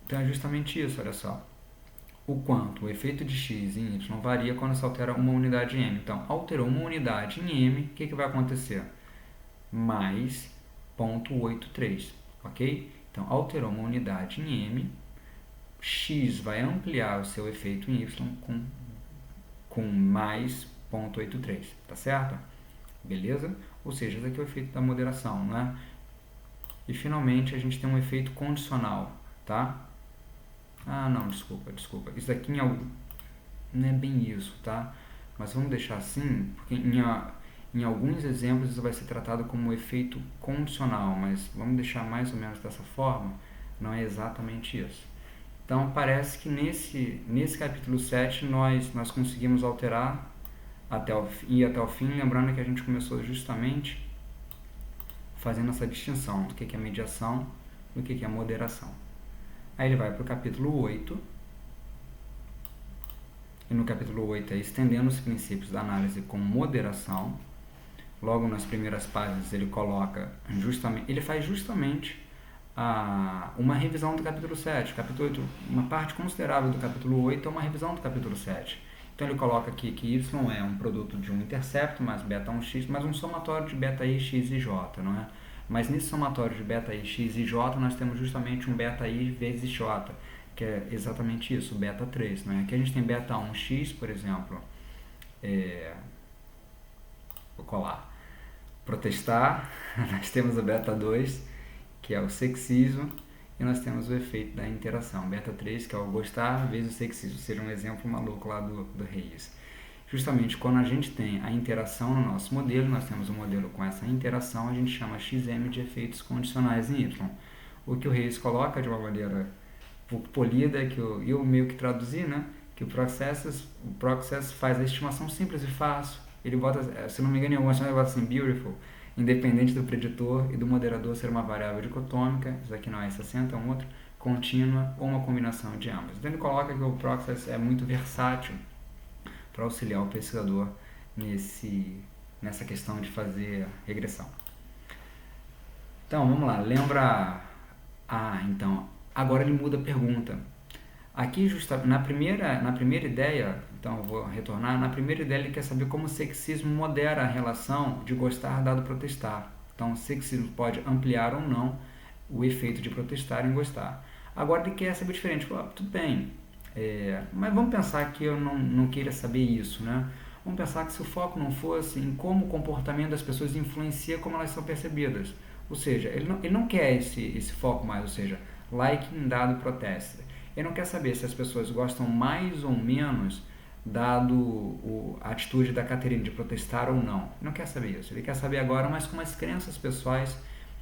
Então é justamente isso, olha só. O quanto o efeito de x em y varia quando se altera uma unidade em m. Então, alterou uma unidade em m, o que vai acontecer? Mais 0,83, ok? Então, alterou uma unidade em m, x vai ampliar o seu efeito em y com mais 0,83, tá certo? Beleza? Ou seja, esse aqui é o efeito da moderação, não é? E finalmente a gente tem um efeito condicional, tá? Ah, não, desculpa. Isso aqui não é bem isso, tá? Mas vamos deixar assim, porque em alguns exemplos isso vai ser tratado como um efeito condicional, mas vamos deixar mais ou menos dessa forma, não é exatamente isso. Então parece que nesse capítulo 7 nós conseguimos alterar ir até o fim, lembrando que a gente começou justamente fazendo essa distinção do que é mediação e do que é moderação. Aí ele vai para o capítulo 8, e no capítulo 8 é estendendo os princípios da análise com moderação. Logo nas primeiras páginas ele faz justamente uma revisão do capítulo 7. Capítulo 8, uma parte considerável do capítulo 8 é uma revisão do capítulo 7. Então ele coloca aqui que y é um produto de um intercepto mais beta 1x, mais um somatório de beta i, x e j, não é? Mas nesse somatório de beta i, x e j nós temos justamente um beta i vezes j, que é exatamente isso, beta 3, não é? Aqui a gente tem beta 1x, por exemplo, vou colar, protestar, nós temos o beta 2, que é o sexismo, e nós temos o efeito da interação, beta 3, que é o gostar vezes o sexismo, seja um exemplo maluco lá do Reis. Justamente quando a gente tem a interação no nosso modelo, nós temos um modelo com essa interação, a gente chama XM de efeitos condicionais em Y. O que o Reis coloca de uma maneira um pouco polida, que eu meio que traduzi, né? Que o Process faz a estimação simples e fácil. Ele bota, se não me engano, em algumas ele bota assim, beautiful, independente do preditor e do moderador ser uma variável dicotômica, isso aqui não é 60, é um outro, contínua ou uma combinação de ambas. Então ele coloca que o Process é muito versátil para auxiliar o pesquisador nessa questão de fazer regressão. Então, vamos lá, lembra... então, agora ele muda a pergunta. Aqui, na primeira ideia, então eu vou retornar, na primeira ideia ele quer saber como o sexismo modera a relação de gostar dado protestar. Então, o sexismo pode ampliar ou não o efeito de protestar em gostar. Agora ele quer saber diferente, tudo bem, mas vamos pensar que eu não queira saber isso, né? Vamos pensar que se o foco não fosse em como o comportamento das pessoas influencia como elas são percebidas. Ou seja, ele não quer esse foco mais, ou seja, liking dado protesto. Ele não quer saber se as pessoas gostam mais ou menos dado a atitude da Caterine de protestar ou não. Ele não quer saber isso. Ele quer saber agora mais como as crenças pessoais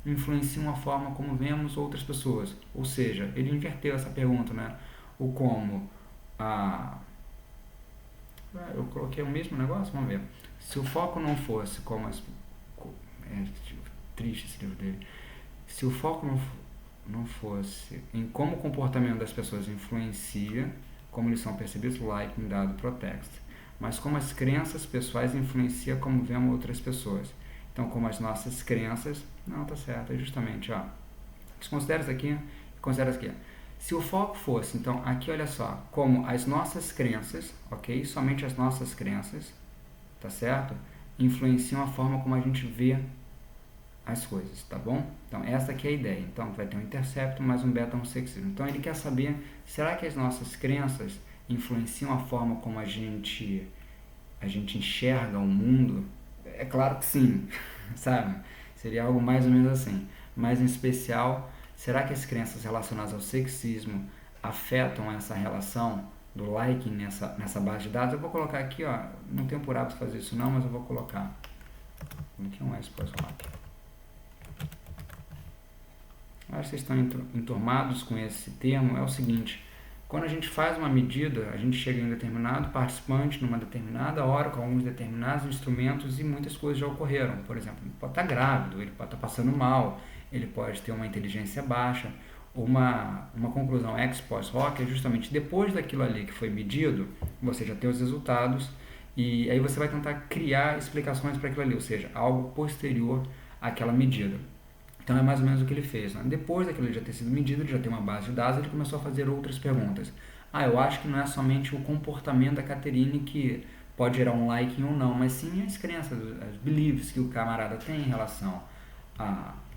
influenciam a forma como vemos outras pessoas. Ou seja, ele inverteu essa pergunta, né? O como eu coloquei o mesmo negócio, vamos ver. Se o foco não fosse como triste esse livro dele. Se o foco não fosse em como o comportamento das pessoas influencia como eles são percebidos, like em dado protexto, mas como as crenças pessoais influenciam como vemos outras pessoas. Então, como as nossas crenças... Não, tá certo, é justamente, desconsidera isso aqui, considera isso aqui. Se o foco fosse, então, aqui olha só, como as nossas crenças, ok? Somente as nossas crenças, tá certo? Influenciam a forma como a gente vê as coisas, tá bom? Então, essa aqui é a ideia. Então, vai ter um intercepto mais um beta sexismo. Então, ele quer saber, será que as nossas crenças influenciam a forma como a gente enxerga o mundo? É claro que sim, sabe? Seria algo mais ou menos assim. Mas, em especial, será que as crenças relacionadas ao sexismo afetam essa relação do liking nessa base de dados? Eu vou colocar aqui, não tenho por hábito fazer isso não, mas eu vou colocar. Aqui um S-like. Acho que vocês estão enturmados com esse termo. É o seguinte, quando a gente faz uma medida, a gente chega em determinado participante numa determinada hora, com alguns determinados instrumentos e muitas coisas já ocorreram. Por exemplo, ele pode estar grávido, ele pode estar passando mal, ele pode ter uma inteligência baixa. Uma conclusão ex post hoc é justamente depois daquilo ali que foi medido, você já tem os resultados e aí você vai tentar criar explicações para aquilo ali, ou seja, algo posterior àquela medida. Então é mais ou menos o que ele fez, né? Depois daquilo já ter sido medido, ele já tem uma base de dados, ele começou a fazer outras perguntas. Eu acho que não é somente o comportamento da Caterine que pode gerar um liking ou não, mas sim as crenças, as beliefs que o camarada tem em relação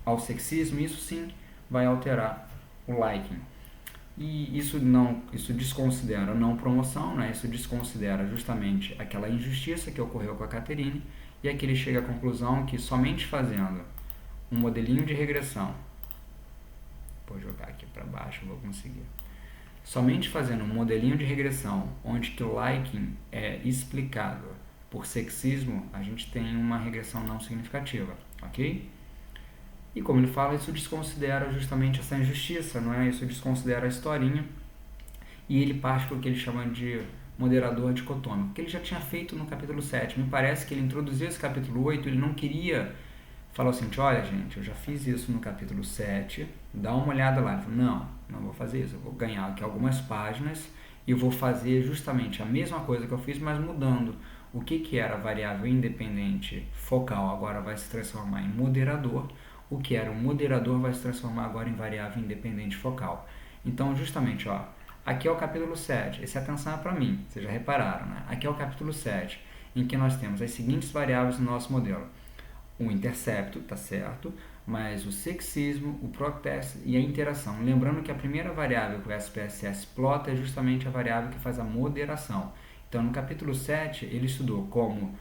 ao sexismo, isso sim vai alterar o liking. E isso desconsidera a não promoção, né? Isso desconsidera justamente aquela injustiça que ocorreu com a Caterine, e aqui ele chega à conclusão que somente fazendo um modelinho de regressão, vou jogar aqui para baixo, eu vou conseguir, somente fazendo um modelinho de regressão onde que o liking é explicado por sexismo, a gente tem uma regressão não significativa, ok? E como ele fala, isso desconsidera justamente essa injustiça, não é? Isso desconsidera a historinha e ele parte para o que ele chama de moderador dicotômico, que ele já tinha feito no capítulo 7. Me parece que ele introduziu esse capítulo 8, ele não queria falar assim, olha gente, eu já fiz isso no capítulo 7, dá uma olhada lá. Ele falou, não vou fazer isso, eu vou ganhar aqui algumas páginas e eu vou fazer justamente a mesma coisa que eu fiz, mas mudando. O que era variável independente focal agora vai se transformar em moderador, o que era um moderador vai se transformar agora em variável independente focal. Então, justamente, aqui é o capítulo 7, esse atenção é para mim, vocês já repararam, né? Aqui é o capítulo 7, em que nós temos as seguintes variáveis no nosso modelo. O intercepto, tá certo, mas o sexismo, o protesto e a interação. Lembrando que a primeira variável que o SPSS plota é justamente a variável que faz a moderação. Então, no capítulo 7, ele estudou como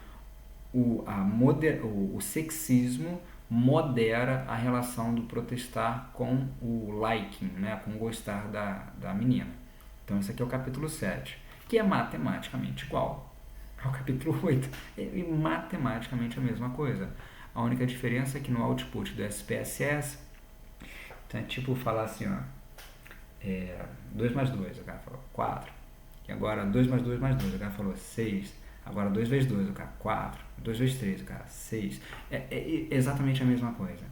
o sexismo modera a relação do protestar com o liking, né, com o gostar da menina. Então, esse aqui é o capítulo 7, que é matematicamente igual ao capítulo 8. E matematicamente a mesma coisa. A única diferença é que no output do SPSS, então é tipo falar assim, ó, 2 mais 2, o cara falou 4. E agora 2 mais 2 mais 2, o cara falou 6. Agora 2 vezes 2, o cara 4. 2 vezes 3, o cara 6. É exatamente a mesma coisa.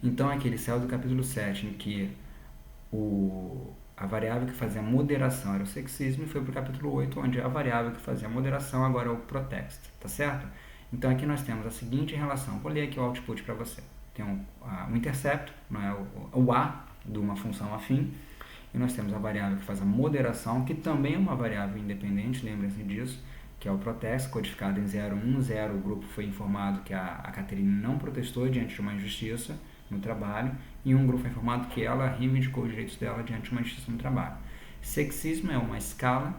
Então aquele saiu do capítulo 7, em que a variável que fazia moderação era o sexismo, e foi para o capítulo 8, onde a variável que fazia moderação agora é o protext, tá certo? Então aqui nós temos a seguinte relação, vou ler aqui o output para você. Tem o intercept, não é, o A de uma função afim, e nós temos a variável que faz a moderação, que também é uma variável independente, lembrem-se disso, que é o protesto, codificado em 0,1, 0, o grupo foi informado que a Caterine não protestou diante de uma injustiça no trabalho, e um grupo foi informado que ela reivindicou os direitos dela diante de uma injustiça no trabalho. Sexismo é uma escala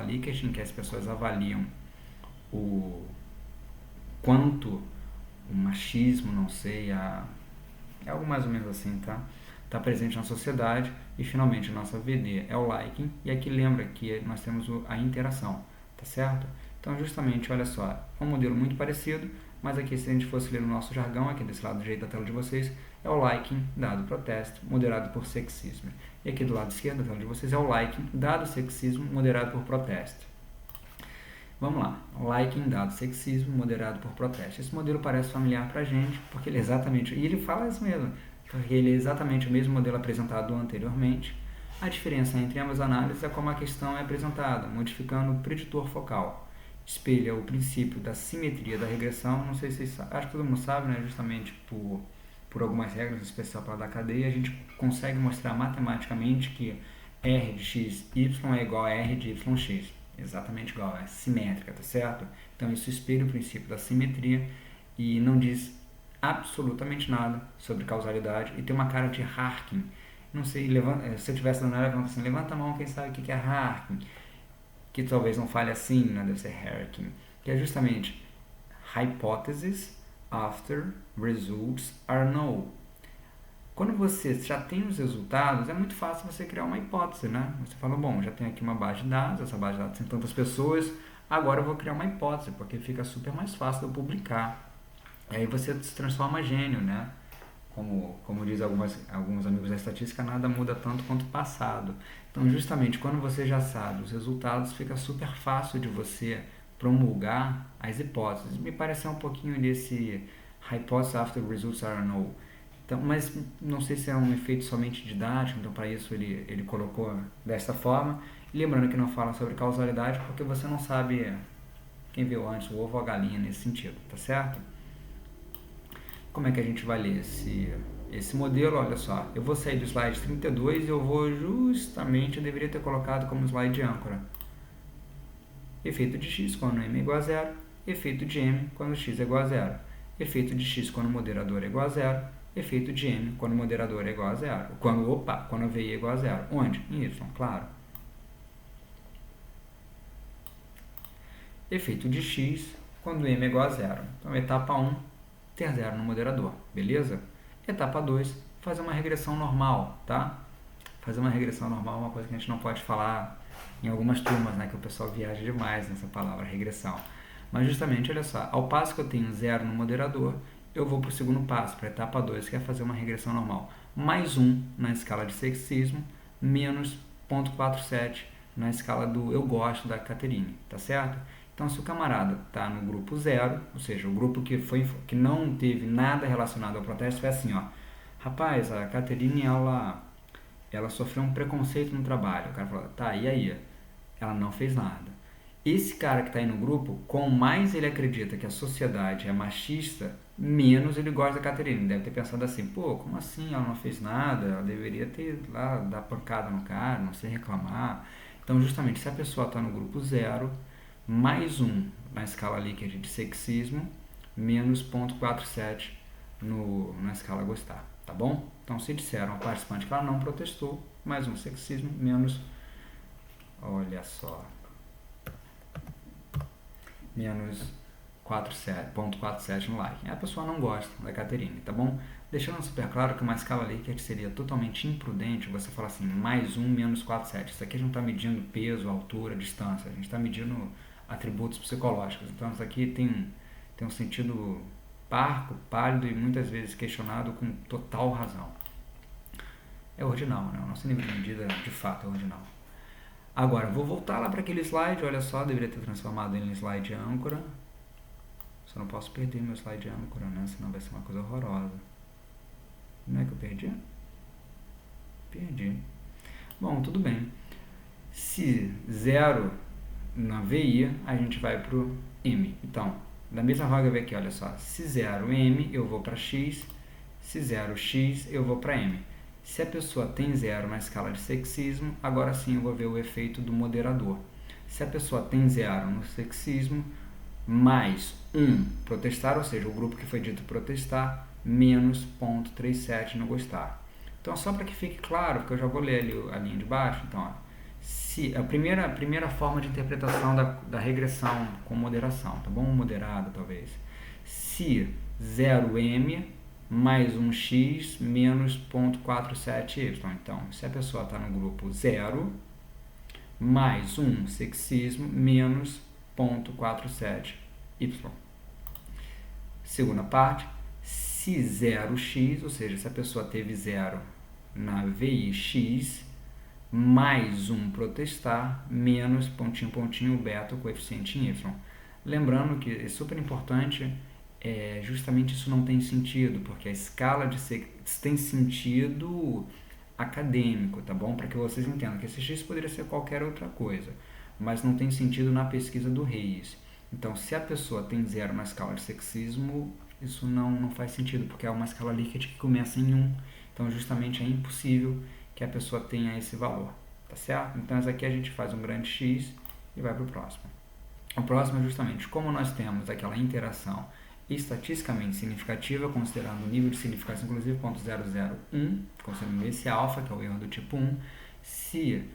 Likert, em que as pessoas avaliam o quanto o machismo, não sei, é algo mais ou menos assim, tá? Está presente na sociedade. E finalmente a nossa VD é o liking, e aqui lembra que nós temos a interação, tá certo? Então justamente, olha só, é um modelo muito parecido, mas aqui se a gente fosse ler o nosso jargão, aqui desse lado direito da tela de vocês, é o liking dado protesto, moderado por sexismo. E aqui do lado esquerdo da tela de vocês é o liking dado sexismo, moderado por protesto. Vamos lá, liking dado sexismo, moderado por protesto. Esse modelo parece familiar pra gente, porque ele é exatamente, e ele fala isso mesmo, porque ele é exatamente o mesmo modelo apresentado anteriormente. A diferença entre ambas análises é como a questão é apresentada, modificando o preditor focal. Espelha o princípio da simetria da regressão, não sei se vocês sabem, acho que todo mundo sabe, né? Justamente por algumas regras, em especial para a da cadeia, a gente consegue mostrar matematicamente que R de x, y é igual a R de yx. Exatamente igual, é simétrica, tá certo? Então isso espelha o princípio da simetria e não diz absolutamente nada sobre causalidade, e tem uma cara de Harkin. Não sei, se eu tivesse dando ela, assim, levanta a mão quem sabe o que é Harkin, que talvez não fale assim, né? Deve ser Harkin, que é justamente hypothesis after results are known. Quando você já tem os resultados, é muito fácil você criar uma hipótese, né? Você fala, bom, já tenho aqui uma base de dados, essa base de dados tem tantas pessoas, agora eu vou criar uma hipótese, porque fica super mais fácil de eu publicar. E aí você se transforma gênio, né? Como diz alguns amigos da estatística, nada muda tanto quanto o passado. Então, justamente, quando você já sabe os resultados, fica super fácil de você promulgar as hipóteses. Me pareceu um pouquinho desse hypothesis after results are known. Então, mas não sei se é um efeito somente didático, então para isso ele colocou desta forma. Lembrando que não fala sobre causalidade, porque você não sabe quem veio antes, o ovo ou a galinha nesse sentido, tá certo? Como é que a gente vai ler esse modelo? Olha só, eu vou sair do slide 32 e eu vou justamente, eu deveria ter colocado como slide âncora. Efeito de x quando m é igual a zero, efeito de m quando x é igual a zero, efeito de x quando o moderador é igual a zero, efeito de m quando o moderador é igual a zero, quando a VI é igual a zero. Onde? Em y, claro. Efeito de x quando m é igual a zero. Então, etapa 1, ter zero no moderador, beleza? Etapa 2, fazer uma regressão normal, tá? Fazer uma regressão normal é uma coisa que a gente não pode falar em algumas turmas, né? Que o pessoal viaja demais nessa palavra, regressão. Mas justamente, olha só, ao passo que eu tenho zero no moderador, eu vou para o segundo passo, para a etapa 2, que é fazer uma regressão normal. Mais 1 na escala de sexismo, menos 0,47 na escala do eu gosto da Caterine, tá certo? Então, se o camarada está no grupo 0, ou seja, o grupo que não teve nada relacionado ao protesto, é assim, ó. Rapaz, a Caterine, ela sofreu um preconceito no trabalho. O cara falou, tá, e aí? Ela não fez nada. Esse cara que está aí no grupo, com mais ele acredita que a sociedade é machista, menos ele gosta da Caterine. Deve ter pensado assim, pô, como assim? Ela não fez nada, ela deveria ter lá, dar pancada no cara, não sei reclamar. Então, justamente, se a pessoa está no grupo 0, mais 1 na escala Likert de sexismo, menos 0,47 na escala gostar, tá bom? Então, se disseram ao participante que ela não protestou, mais 1 sexismo, menos, olha só, menos 0,47 no like. A pessoa não gosta da Caterine, tá bom? Deixando super claro que uma escala Likert seria totalmente imprudente você falar assim, mais 1 menos 0,47. Isso aqui a gente não está medindo peso, altura, distância, a gente está medindo atributos psicológicos. Então isso aqui tem um sentido parco, pálido e muitas vezes questionado com total razão. É ordinal, né? O nosso nível de medida de fato é ordinal. Agora, vou voltar lá para aquele slide, olha só, deveria ter transformado ele em slide âncora. Só não posso perder meu slide âncora, né? Senão vai ser uma coisa horrorosa. Não é que eu perdi? Perdi. Bom, tudo bem. Se 0 na VI, a gente vai para o M. Então, da mesma forma que eu ver aqui, olha só. Se 0 M, eu vou para X. Se 0 X, eu vou para M. Se a pessoa tem 0 na escala de sexismo, agora sim eu vou ver o efeito do moderador. Se a pessoa tem 0 no sexismo, mais 1 protestar, ou seja, o grupo que foi dito protestar, menos 0,37 no gostar. Então, só para que fique claro, porque eu já vou ler ali a linha de baixo, então, ó, se a primeira forma de interpretação da regressão com moderação, tá bom? Moderado, talvez. Se 0m mais 1x menos 0,47y. Então, se a pessoa está no grupo 0, mais 1 sexismo menos 0,47y. Segunda parte, se 0x, ou seja, se a pessoa teve 0 na VIX, mais 1 protestar, menos pontinho, pontinho, beta, o coeficiente em y. Lembrando que é super importante, justamente isso não tem sentido, porque a escala de tem sentido acadêmico, tá bom? Para que vocês entendam que esse x poderia ser qualquer outra coisa, mas não tem sentido na pesquisa do Reis. Então, se a pessoa tem 0 na escala de sexismo, isso não faz sentido, porque é uma escala Likert que começa em 1. Então, justamente é impossível que a pessoa tenha esse valor, tá certo? Então, isso aqui a gente faz um grande X e vai para o próximo. O próximo é justamente como nós temos aquela interação estatisticamente significativa, considerando o nível de significância, inclusive 0,001, considerando esse alfa, que é o erro do tipo 1, se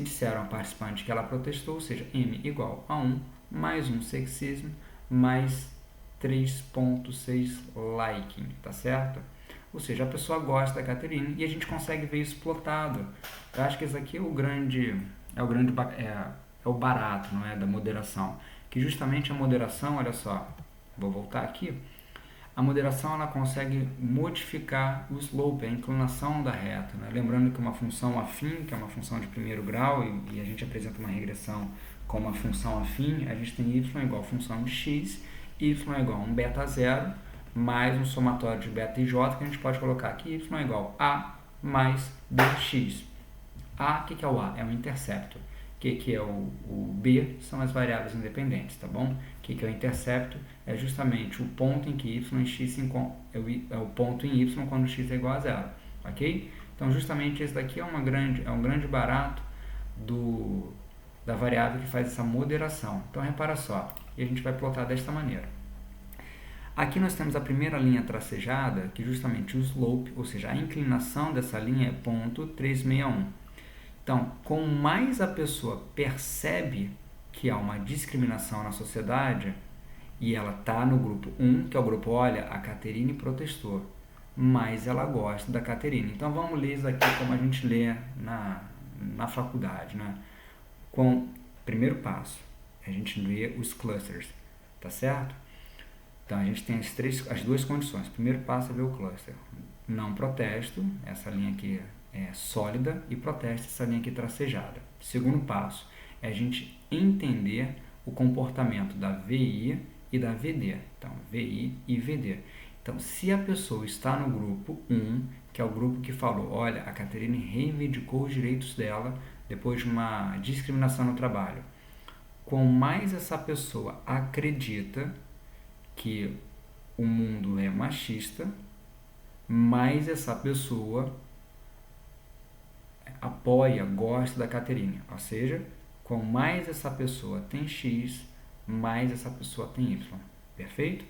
disseram ao participante que ela protestou, ou seja, M igual a 1, mais um sexismo, mais 3,6 liking, tá certo? Ou seja, a pessoa gosta da Caterine e a gente consegue ver isso plotado. Eu acho que esse aqui é o barato, não é, da moderação. Que justamente a moderação, olha só, vou voltar aqui. A moderação ela consegue modificar o slope, a inclinação da reta, né? Lembrando que uma função afim, que é uma função de primeiro grau, e a gente apresenta uma regressão com uma função afim, a gente tem y igual a função de x, y igual a um beta zero, mais um somatório de beta e j, que a gente pode colocar aqui, y igual a mais bx. A, o que é o A? É um intercepto. O que é o B? São as variáveis independentes, tá bom? O que é o intercepto? É justamente o ponto em que y e x é o ponto em y quando x é igual a zero, ok? Então, justamente esse daqui é um grande barato da variável que faz essa moderação. Então, repara só, e a gente vai plotar desta maneira. Aqui nós temos a primeira linha tracejada, que justamente o slope, ou seja, a inclinação dessa linha é 0,361. Então, com mais a pessoa percebe que há uma discriminação na sociedade, e ela está no grupo 1, que é o grupo, olha, a Caterine protestou, mais ela gosta da Caterine. Então, vamos ler isso aqui como a gente lê na faculdade, né? Com primeiro passo, a gente lê os clusters, tá certo? Então, a gente tem as duas condições. Primeiro passo é ver o cluster. Não protesto, essa linha aqui é sólida, e protesto, essa linha aqui tracejada. Segundo passo é a gente entender o comportamento da VI e da VD. Então, VI e VD. Então, se a pessoa está no grupo 1, que é o grupo que falou, olha, a Caterine reivindicou os direitos dela depois de uma discriminação no trabalho. Com mais essa pessoa acredita que o mundo é machista, mais essa pessoa apoia, gosta da Caterine. Ou seja, com mais essa pessoa tem X, mais essa pessoa tem Y. Perfeito?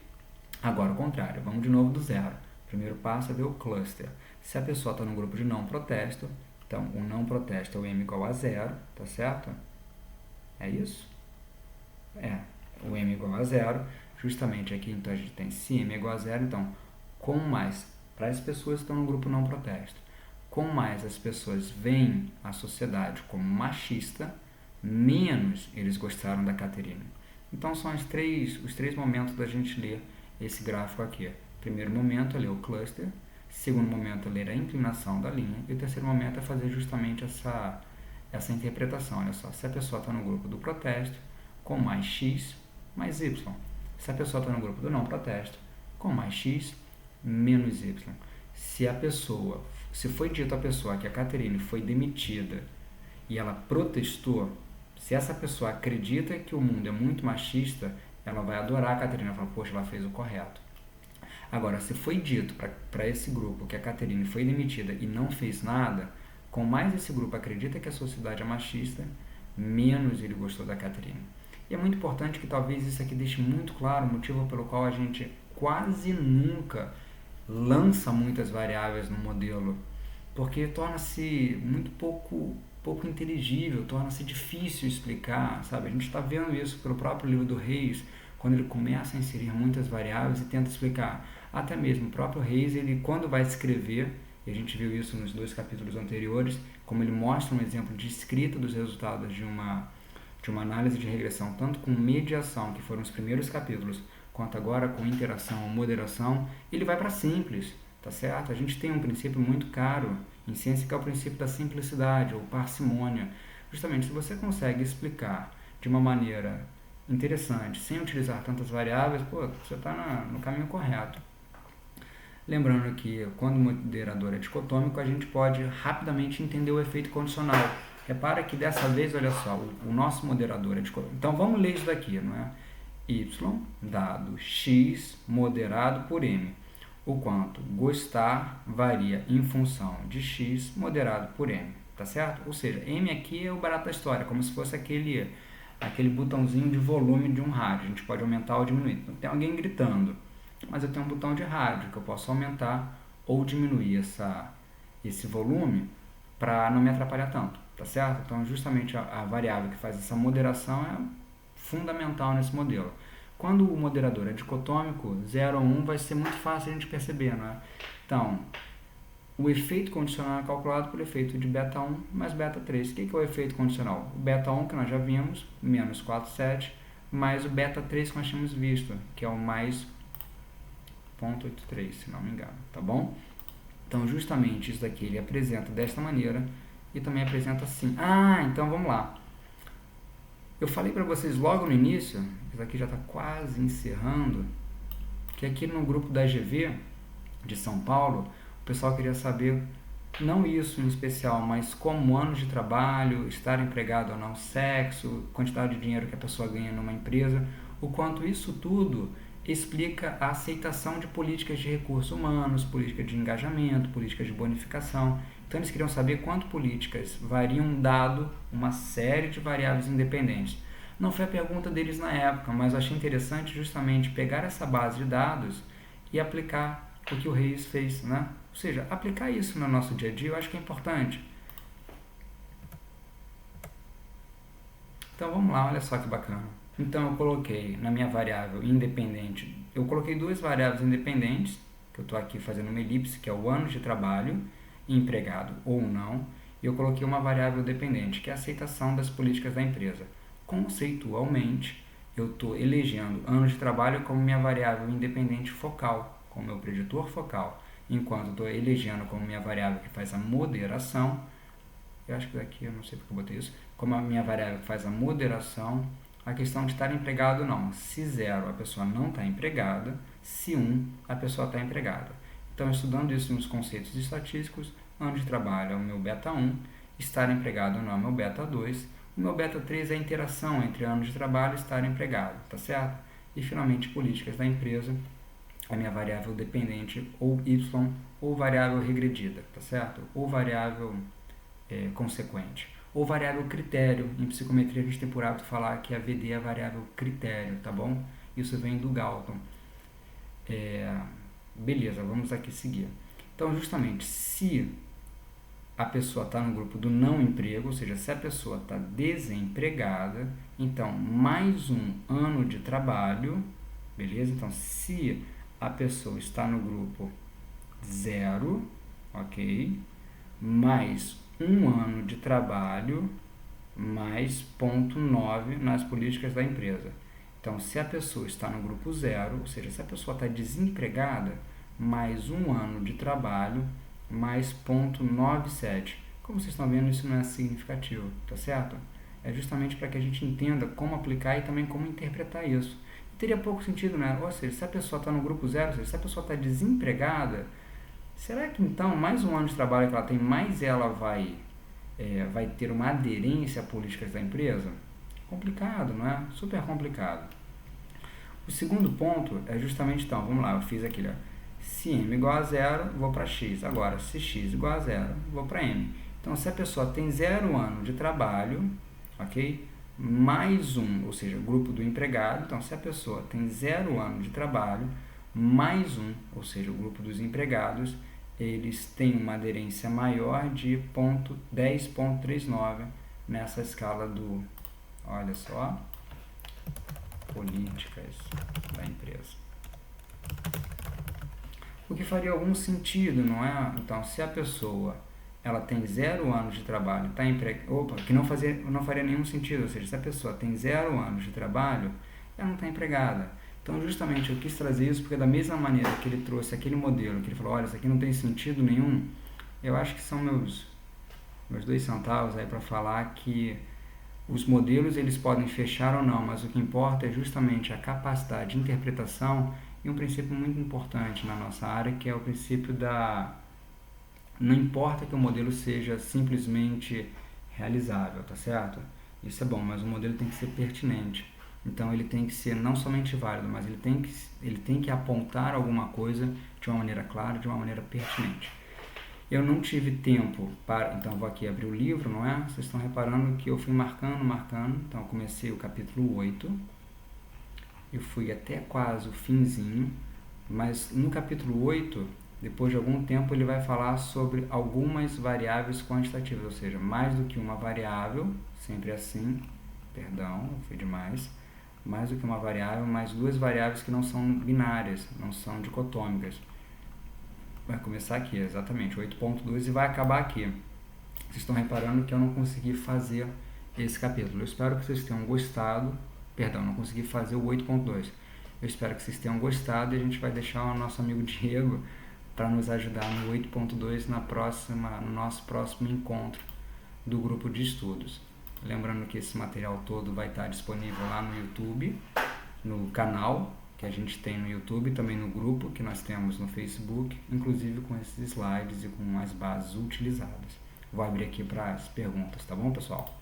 Agora, o contrário. Vamos de novo do zero. O primeiro passo é ver o cluster. Se a pessoa está no grupo de não protesto, então o não protesto é o M igual a zero, tá certo? É isso? O M igual a zero. Justamente aqui, então, a gente tem se M é igual a zero, então, com mais, para as pessoas que estão no grupo não protesto, com mais as pessoas veem a sociedade como machista, menos eles gostaram da Catherine. Então são os três momentos da gente ler esse gráfico aqui. Primeiro momento é ler o cluster, segundo momento é ler a inclinação da linha, e o terceiro momento é fazer justamente essa interpretação. Olha só, se a pessoa está no grupo do protesto, com mais x, mais y. Se a pessoa está no grupo do não protesto, com mais x, menos y. Se foi dito à pessoa que a Catherine foi demitida e ela protestou, se essa pessoa acredita que o mundo é muito machista, ela vai adorar a Catherine, ela fala, poxa, ela fez o correto. Agora, se foi dito para esse grupo que a Catherine foi demitida e não fez nada, com mais esse grupo acredita que a sociedade é machista, menos ele gostou da Catherine. E é muito importante que talvez isso aqui deixe muito claro o motivo pelo qual a gente quase nunca lança muitas variáveis no modelo, porque torna-se muito pouco inteligível, torna-se difícil explicar, sabe? A gente está vendo isso pelo próprio livro do Reis, quando ele começa a inserir muitas variáveis e tenta explicar. Até mesmo o próprio Reis, ele quando vai escrever, e a gente viu isso nos 2 capítulos anteriores, como ele mostra um exemplo de escrita dos resultados de uma análise de regressão, tanto com mediação, que foram os primeiros capítulos, quanto agora com interação ou moderação, ele vai para simples, tá certo? A gente tem um princípio muito caro em ciência que é o princípio da simplicidade ou parcimônia. Justamente, se você consegue explicar de uma maneira interessante, sem utilizar tantas variáveis, você está no caminho correto. Lembrando que quando o moderador é dicotômico, a gente pode rapidamente entender o efeito condicional. Repara que dessa vez, olha só, o nosso moderador é dicotômico. Então vamos ler isso daqui, não é? Y dado x moderado por m, o quanto gostar varia em função de x moderado por m, tá certo? Ou seja, m aqui é o barato da história, como se fosse aquele botãozinho de volume de um rádio, a gente pode aumentar ou diminuir. Então, tem alguém gritando, mas eu tenho um botão de rádio que eu posso aumentar ou diminuir esse volume para não me atrapalhar tanto, tá certo? Então, justamente a variável que faz essa moderação é fundamental nesse modelo. Quando o moderador é dicotômico, 0 ou 1 vai ser muito fácil a gente perceber, não é? Então, o efeito condicional é calculado pelo efeito de beta 1 mais beta 3. O que é o efeito condicional? O beta 1, que nós já vimos, menos 4,7, mais o beta 3 que nós tínhamos visto, que é o mais 0,83, se não me engano, tá bom? Então, justamente isso daqui ele apresenta desta maneira e também apresenta assim. Então vamos lá. Eu falei para vocês logo no início, isso aqui já está quase encerrando, que aqui no grupo da GV de São Paulo, o pessoal queria saber, não isso em especial, mas como anos de trabalho, estar empregado ou não, sexo, quantidade de dinheiro que a pessoa ganha numa empresa, o quanto isso tudo explica a aceitação de políticas de recursos humanos, políticas de engajamento, políticas de bonificação. Então eles queriam saber quanto políticas variam dado uma série de variáveis independentes. Não foi a pergunta deles na época, mas eu achei interessante justamente pegar essa base de dados e aplicar o que o Reis fez, né? Ou seja, aplicar isso no nosso dia a dia eu acho que é importante. Então vamos lá, olha só que bacana. Então eu coloquei na minha variável independente, eu coloquei 2 variáveis independentes, que eu estou aqui fazendo uma elipse, que é o ano de trabalho, empregado ou não, e eu coloquei uma variável dependente, que é a aceitação das políticas da empresa. Conceitualmente, eu estou elegendo ano de trabalho como minha variável independente focal, como meu preditor focal, enquanto estou elegendo como minha variável que faz a moderação, eu acho que daqui eu não sei porque eu botei isso, como a minha variável que faz a moderação, a questão de estar empregado ou não. Se 0 a pessoa não está empregada, se 1 a pessoa está empregada. Então, estudando isso nos conceitos estatísticos, ano de trabalho é o meu beta 1, estar empregado ou não é o meu beta 2, o meu beta 3 é a interação entre ano de trabalho e estar empregado, tá certo? E, finalmente, políticas da empresa, a minha variável dependente, ou y, ou variável regredida, tá certo? Ou variável consequente. Ou variável critério. Em psicometria a gente tem por hábito falar que a VD é a variável critério, tá bom? Isso vem do Galton. Beleza, vamos aqui seguir. Então, justamente, se a pessoa está no grupo do não emprego, ou seja, se a pessoa está desempregada, então, mais um ano de trabalho, beleza? Então, se a pessoa está no grupo 0, ok? Mais um ano de trabalho mais ponto 9 nas políticas da empresa. Então, se a pessoa está no grupo 0, ou seja, se a pessoa está desempregada, mais 1 ano de trabalho, mais ponto 97. Como vocês estão vendo, isso não é significativo, tá certo? É justamente para que a gente entenda como aplicar e também como interpretar isso. Teria pouco sentido, né? Ou seja, se a pessoa está no grupo 0, ou seja, se a pessoa está desempregada, será que então mais 1 ano de trabalho que ela tem, mais ela vai ter uma aderência a políticas da empresa? Complicado, não é? Super complicado. O segundo ponto é justamente, então, vamos lá, eu fiz aqui, ó. Se m igual a 0, vou para x. Agora, se x igual a 0, vou para m. Então, se a pessoa tem 0 ano de trabalho, ok? Mais 1, ou seja, o grupo do empregado. Então, se a pessoa tem 0 ano de trabalho, mais 1, ou seja, o grupo dos empregados, eles têm uma aderência maior de 10,39 nessa escala do, olha só, políticas da empresa. O que faria algum sentido, não é? Então, se a pessoa ela tem 0 anos de trabalho, está empregada, que não faria nenhum sentido, ou seja, se a pessoa tem 0 anos de trabalho, ela não está empregada. Então, justamente, eu quis trazer isso porque da mesma maneira que ele trouxe aquele modelo, que ele falou, olha, isso aqui não tem sentido nenhum, eu acho que são meus 2 centavos aí para falar que os modelos eles podem fechar ou não, mas o que importa é justamente a capacidade de interpretação e um princípio muito importante na nossa área, que é o princípio da... Não importa que o modelo seja simplesmente realizável, tá certo? Isso é bom, mas o modelo tem que ser pertinente. Então ele tem que ser não somente válido, mas ele tem que apontar alguma coisa de uma maneira clara, de uma maneira pertinente. Eu não tive tempo para... Então vou aqui abrir o livro, não é? Vocês estão reparando que eu fui marcando. Então eu comecei o capítulo 8. Eu fui até quase o finzinho. Mas no capítulo 8, depois de algum tempo, ele vai falar sobre algumas variáveis quantitativas. Ou seja, mais do que uma variável, sempre assim. Perdão, fui demais. Mais do que uma variável, mais 2 variáveis que não são binárias, não são dicotômicas. Vai começar aqui, exatamente, 8.2 e vai acabar aqui. Vocês estão reparando que eu não consegui fazer esse capítulo. Eu espero que vocês tenham gostado. Perdão, não consegui fazer o 8.2. Eu espero que vocês tenham gostado e a gente vai deixar o nosso amigo Diego para nos ajudar no 8.2 no nosso próximo encontro do grupo de estudos. Lembrando que esse material todo vai estar disponível lá no YouTube, no canal que a gente tem no YouTube, também no grupo que nós temos no Facebook, inclusive com esses slides e com as bases utilizadas. Vou abrir aqui para as perguntas, tá bom, pessoal?